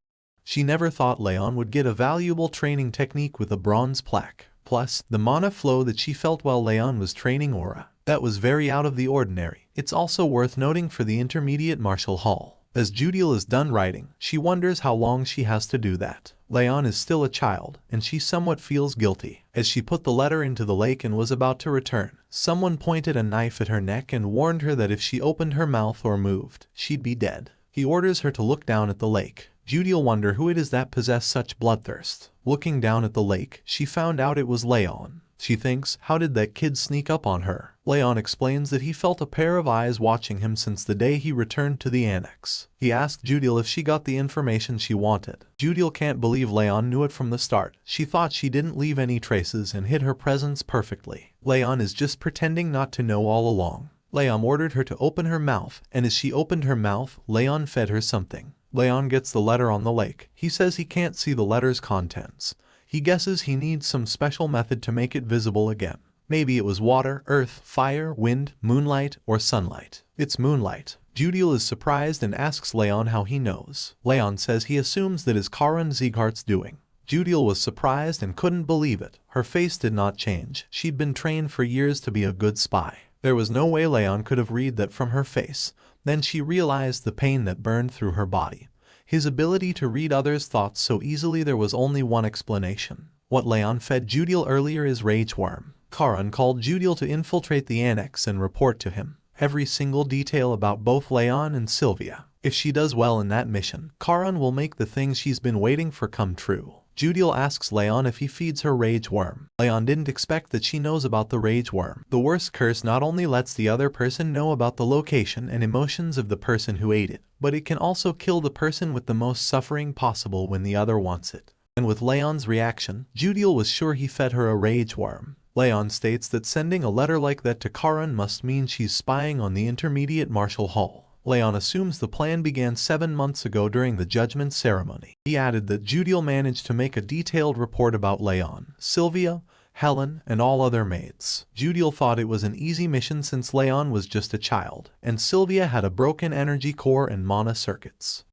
She never thought Leon would get a valuable training technique with a bronze plaque. Plus, the mana flow that she felt while Leon was training Aura. That was very out of the ordinary. It's also worth noting for the intermediate martial hall. As Judiel is done writing, she wonders how long she has to do that. Leon is still a child, and she somewhat feels guilty. As she put the letter into the lake and was about to return, someone pointed a knife at her neck and warned her that if she opened her mouth or moved, she'd be dead. He orders her to look down at the lake. Judiel wonders who it is that possessed such bloodthirst. Looking down at the lake, she found out it was Leon. She thinks, how did that kid sneak up on her? Leon explains that he felt a pair of eyes watching him since the day he returned to the annex. He asked Judiel if she got the information she wanted. Judiel can't believe Leon knew it from the start. She thought she didn't leave any traces and hid her presence perfectly. Leon is just pretending not to know all along. Leon ordered her to open her mouth, and as she opened her mouth, Leon fed her something. Leon gets the letter on the lake. He says he can't see the letter's contents. He guesses he needs some special method to make it visible again. Maybe it was water, earth, fire, wind, moonlight, or sunlight. It's moonlight. Judiel is surprised and asks Leon how he knows. Leon says he assumes that is Karan Zieghart's doing. Judiel was surprised and couldn't believe it. Her face did not change. She'd been trained for years to be a good spy. There was no way Leon could have read that from her face. Then she realized the pain that burned through her body. His ability to read others' thoughts so easily. There was only one explanation. What Leon fed Judiel earlier is rage worm. Karan called Judiel to infiltrate the annex and report to him every single detail about both Leon and Sylvia. If she does well in that mission, Karan will make the things she's been waiting for come true. Judiel asks Leon if he feeds her rage worm. Leon didn't expect that she knows about the rage worm. The worst curse not only lets the other person know about the location and emotions of the person who ate it, but it can also kill the person with the most suffering possible when the other wants it. And with Leon's reaction, Judiel was sure he fed her a rage worm. Leon states that sending a letter like that to Karan must mean she's spying on the intermediate martial hall. Leon assumes the plan began 7 months ago during the judgment ceremony. He added that Judiel managed to make a detailed report about Leon, Sylvia, Helen, and all other maids. Judiel thought it was an easy mission since Leon was just a child, and Sylvia had a broken energy core and mana circuits.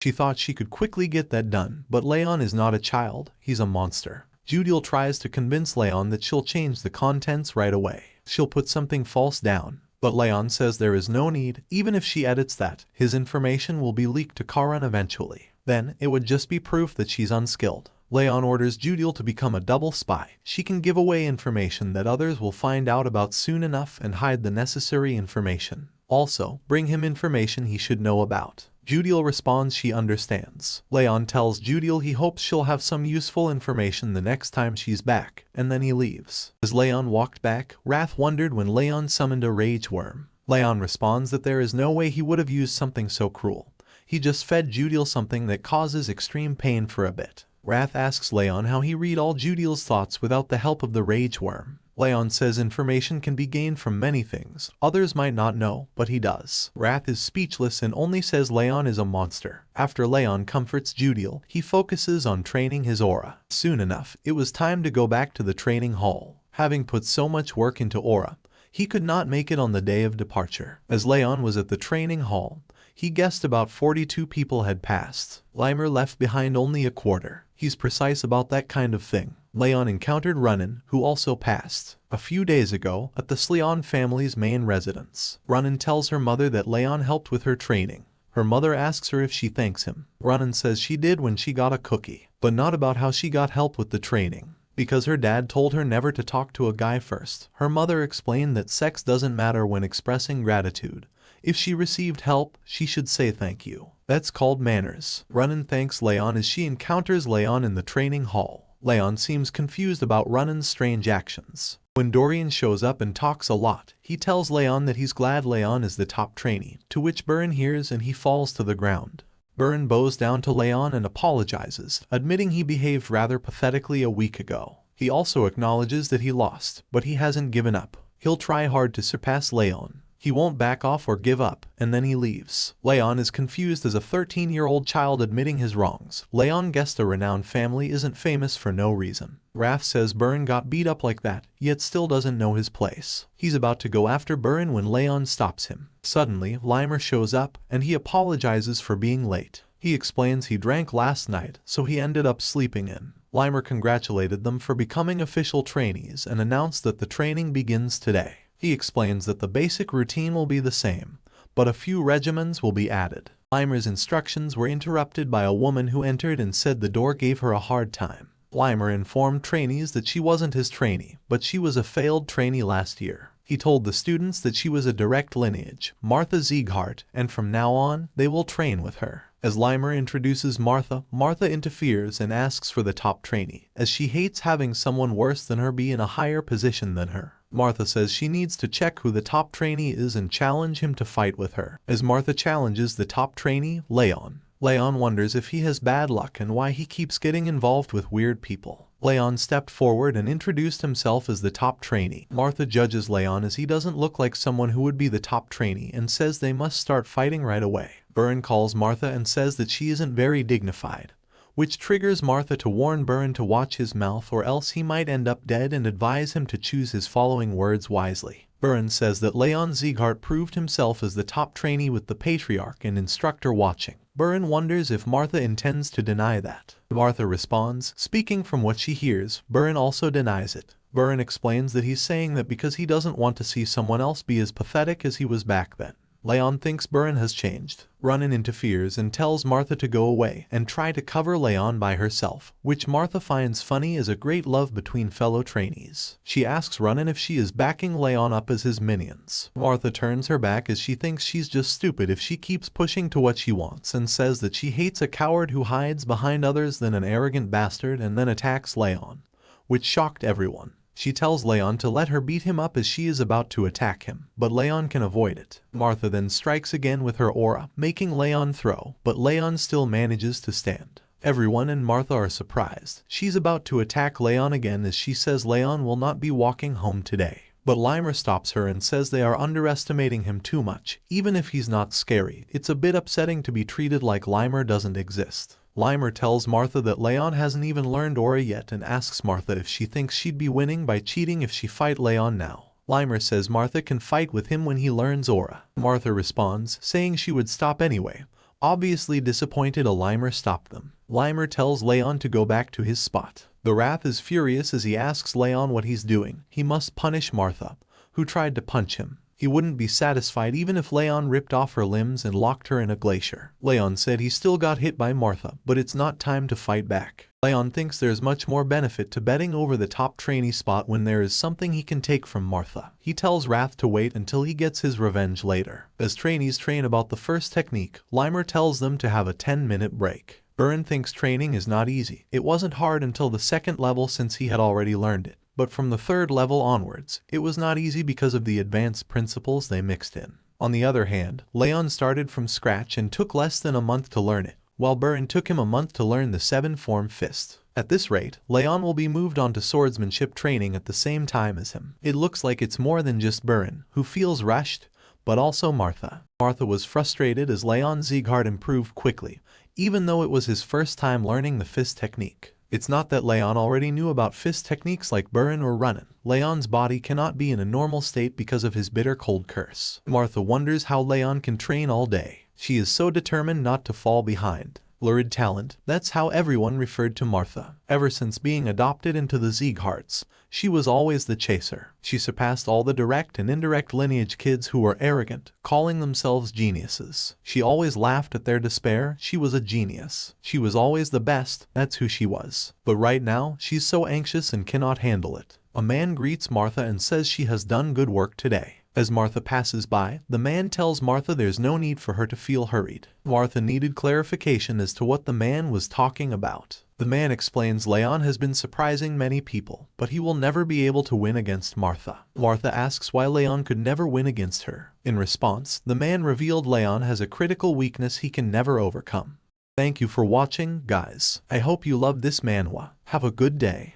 She thought she could quickly get that done, but Leon is not a child, he's a monster. Judiel tries to convince Leon that she'll change the contents right away. She'll put something false down. But Leon says there is no need. Even if she edits that, his information will be leaked to Karan eventually. Then, it would just be proof that she's unskilled. Leon orders Judiel to become a double spy. She can give away information that others will find out about soon enough and hide the necessary information. Also, bring him information he should know about. Judiel responds she understands. Leon tells Judiel he hopes she'll have some useful information the next time she's back, and then he leaves. As Leon walked back, Wrath wondered when Leon summoned a rage worm. Leon responds that there is no way he would have used something so cruel. He just fed Judiel something that causes extreme pain for a bit. Wrath asks Leon how he read all Judiel's thoughts without the help of the rage worm. Leon says information can be gained from many things. Others might not know, but he does. Wrath is speechless and only says Leon is a monster. After Leon comforts Judiel, he focuses on training his aura. Soon enough, it was time to go back to the training hall. Having put so much work into aura, he could not make it on the day of departure. As Leon was at the training hall, he guessed about 42 people had passed. Limer left behind only a quarter. He's precise about that kind of thing. Leon encountered Runin, who also passed a few days ago at the Sleon family's main residence. Runin tells her mother that Leon helped with her training. Her mother asks her if she thanks him. Runin says she did when she got a cookie, but not about how she got help with the training. Because her dad told her never to talk to a guy first. Her mother explained that sex doesn't matter when expressing gratitude. If she received help, she should say thank you. That's called manners. Runin thanks Leon as she encounters Leon in the training hall. Leon seems confused about Runin's strange actions. When Dorian shows up and talks a lot, he tells Leon that he's glad Leon is the top trainee, to which Burin hears and he falls to the ground. Burin bows down to Leon and apologizes, admitting he behaved rather pathetically a week ago. He also acknowledges that he lost, but he hasn't given up. He'll try hard to surpass Leon. He won't back off or give up, and then he leaves. Leon is confused as a 13-year-old child admitting his wrongs. Leon guessed a renowned family isn't famous for no reason. Raph says Burin got beat up like that, yet still doesn't know his place. He's about to go after Burin when Leon stops him. Suddenly, Limer shows up, and he apologizes for being late. He explains he drank last night, so he ended up sleeping in. Limer congratulated them for becoming official trainees and announced that the training begins today. He explains that the basic routine will be the same, but a few regimens will be added. Limer's instructions were interrupted by a woman who entered and said the door gave her a hard time. Limer informed trainees that she wasn't his trainee, but she was a failed trainee last year. He told the students that she was a direct lineage, Martha Sieghart, and from now on, they will train with her. As Limer introduces Martha, Martha interferes and asks for the top trainee, as she hates having someone worse than her be in a higher position than her. Martha says she needs to check who the top trainee is and challenge him to fight with her. As Martha challenges the top trainee, Leon wonders if he has bad luck and why he keeps getting involved with weird people. Leon stepped forward and introduced himself as the top trainee. Martha judges Leon as he doesn't look like someone who would be the top trainee and says they must start fighting right away. Burin calls Martha and says that she isn't very dignified, which triggers Martha to warn Burin to watch his mouth or else he might end up dead and advise him to choose his following words wisely. Burin says that Leon Sieghart proved himself as the top trainee with the Patriarch and instructor watching. Burin wonders if Martha intends to deny that. Martha responds, speaking from what she hears. Burin also denies it. Burin explains that he's saying that because he doesn't want to see someone else be as pathetic as he was back then. Leon thinks Burin has changed. Runin interferes and tells Martha to go away and try to cover Leon by herself, which Martha finds funny as a great love between fellow trainees. She asks Runin if she is backing Leon up as his minions. Martha turns her back as she thinks she's just stupid if she keeps pushing to what she wants and says that she hates a coward who hides behind others than an arrogant bastard and then attacks Leon, which shocked everyone. She tells Leon to let her beat him up as she is about to attack him, but Leon can avoid it. Martha then strikes again with her aura, making Leon throw, but Leon still manages to stand. Everyone and Martha are surprised. She's about to attack Leon again as she says Leon will not be walking home today. But Limer stops her and says they are underestimating him too much. Even if he's not scary, it's a bit upsetting to be treated like Limer doesn't exist. Limer tells Martha that Leon hasn't even learned aura yet and asks Martha if she thinks she'd be winning by cheating if she fight Leon now. Limer says Martha can fight with him when he learns aura. Martha responds, saying she would stop anyway. Obviously disappointed, Limer stopped them. Limer tells Leon to go back to his spot. The Wrath is furious as he asks Leon what he's doing. He must punish Martha, who tried to punch him. He wouldn't be satisfied even if Leon ripped off her limbs and locked her in a glacier. Leon said he still got hit by Martha, but it's not time to fight back. Leon thinks there's much more benefit to betting over the top trainee spot when there is something he can take from Martha. He tells Wrath to wait until he gets his revenge later. As trainees train about the first technique, Limer tells them to have a 10-minute break. Burin thinks training is not easy. It wasn't hard until the second level since he had already learned it. But from the third level onwards, it was not easy because of the advanced principles they mixed in. On the other hand, Leon started from scratch and took less than a month to learn it, while Burin took him a month to learn the 7-form fist. At this rate, Leon will be moved on to swordsmanship training at the same time as him. It looks like it's more than just Burin, who feels rushed, but also Martha. Martha was frustrated as Leon Sieghart improved quickly, even though it was his first time learning the fist technique. It's not that Leon already knew about fist techniques like Burin or Runin. Leon's body cannot be in a normal state because of his bitter cold curse. Martha wonders how Leon can train all day. She is so determined not to fall behind. lurid talent. That's how everyone referred to Martha. Ever since being adopted into the Ziegharts, she was always the chaser. She surpassed all the direct and indirect lineage kids who were arrogant, calling themselves geniuses. She always laughed at their despair. She was a genius. She was always the best. That's who she was. But right now, she's so anxious and cannot handle it. A man greets Martha and says she has done good work today. As Martha passes by, the man tells Martha there's no need for her to feel hurried. Martha needed clarification as to what the man was talking about. The man explains Leon has been surprising many people, but he will never be able to win against Martha. Martha asks why Leon could never win against her. In response, the man revealed Leon has a critical weakness he can never overcome. Thank you for watching, guys. I hope you loved this manhwa. Have a good day.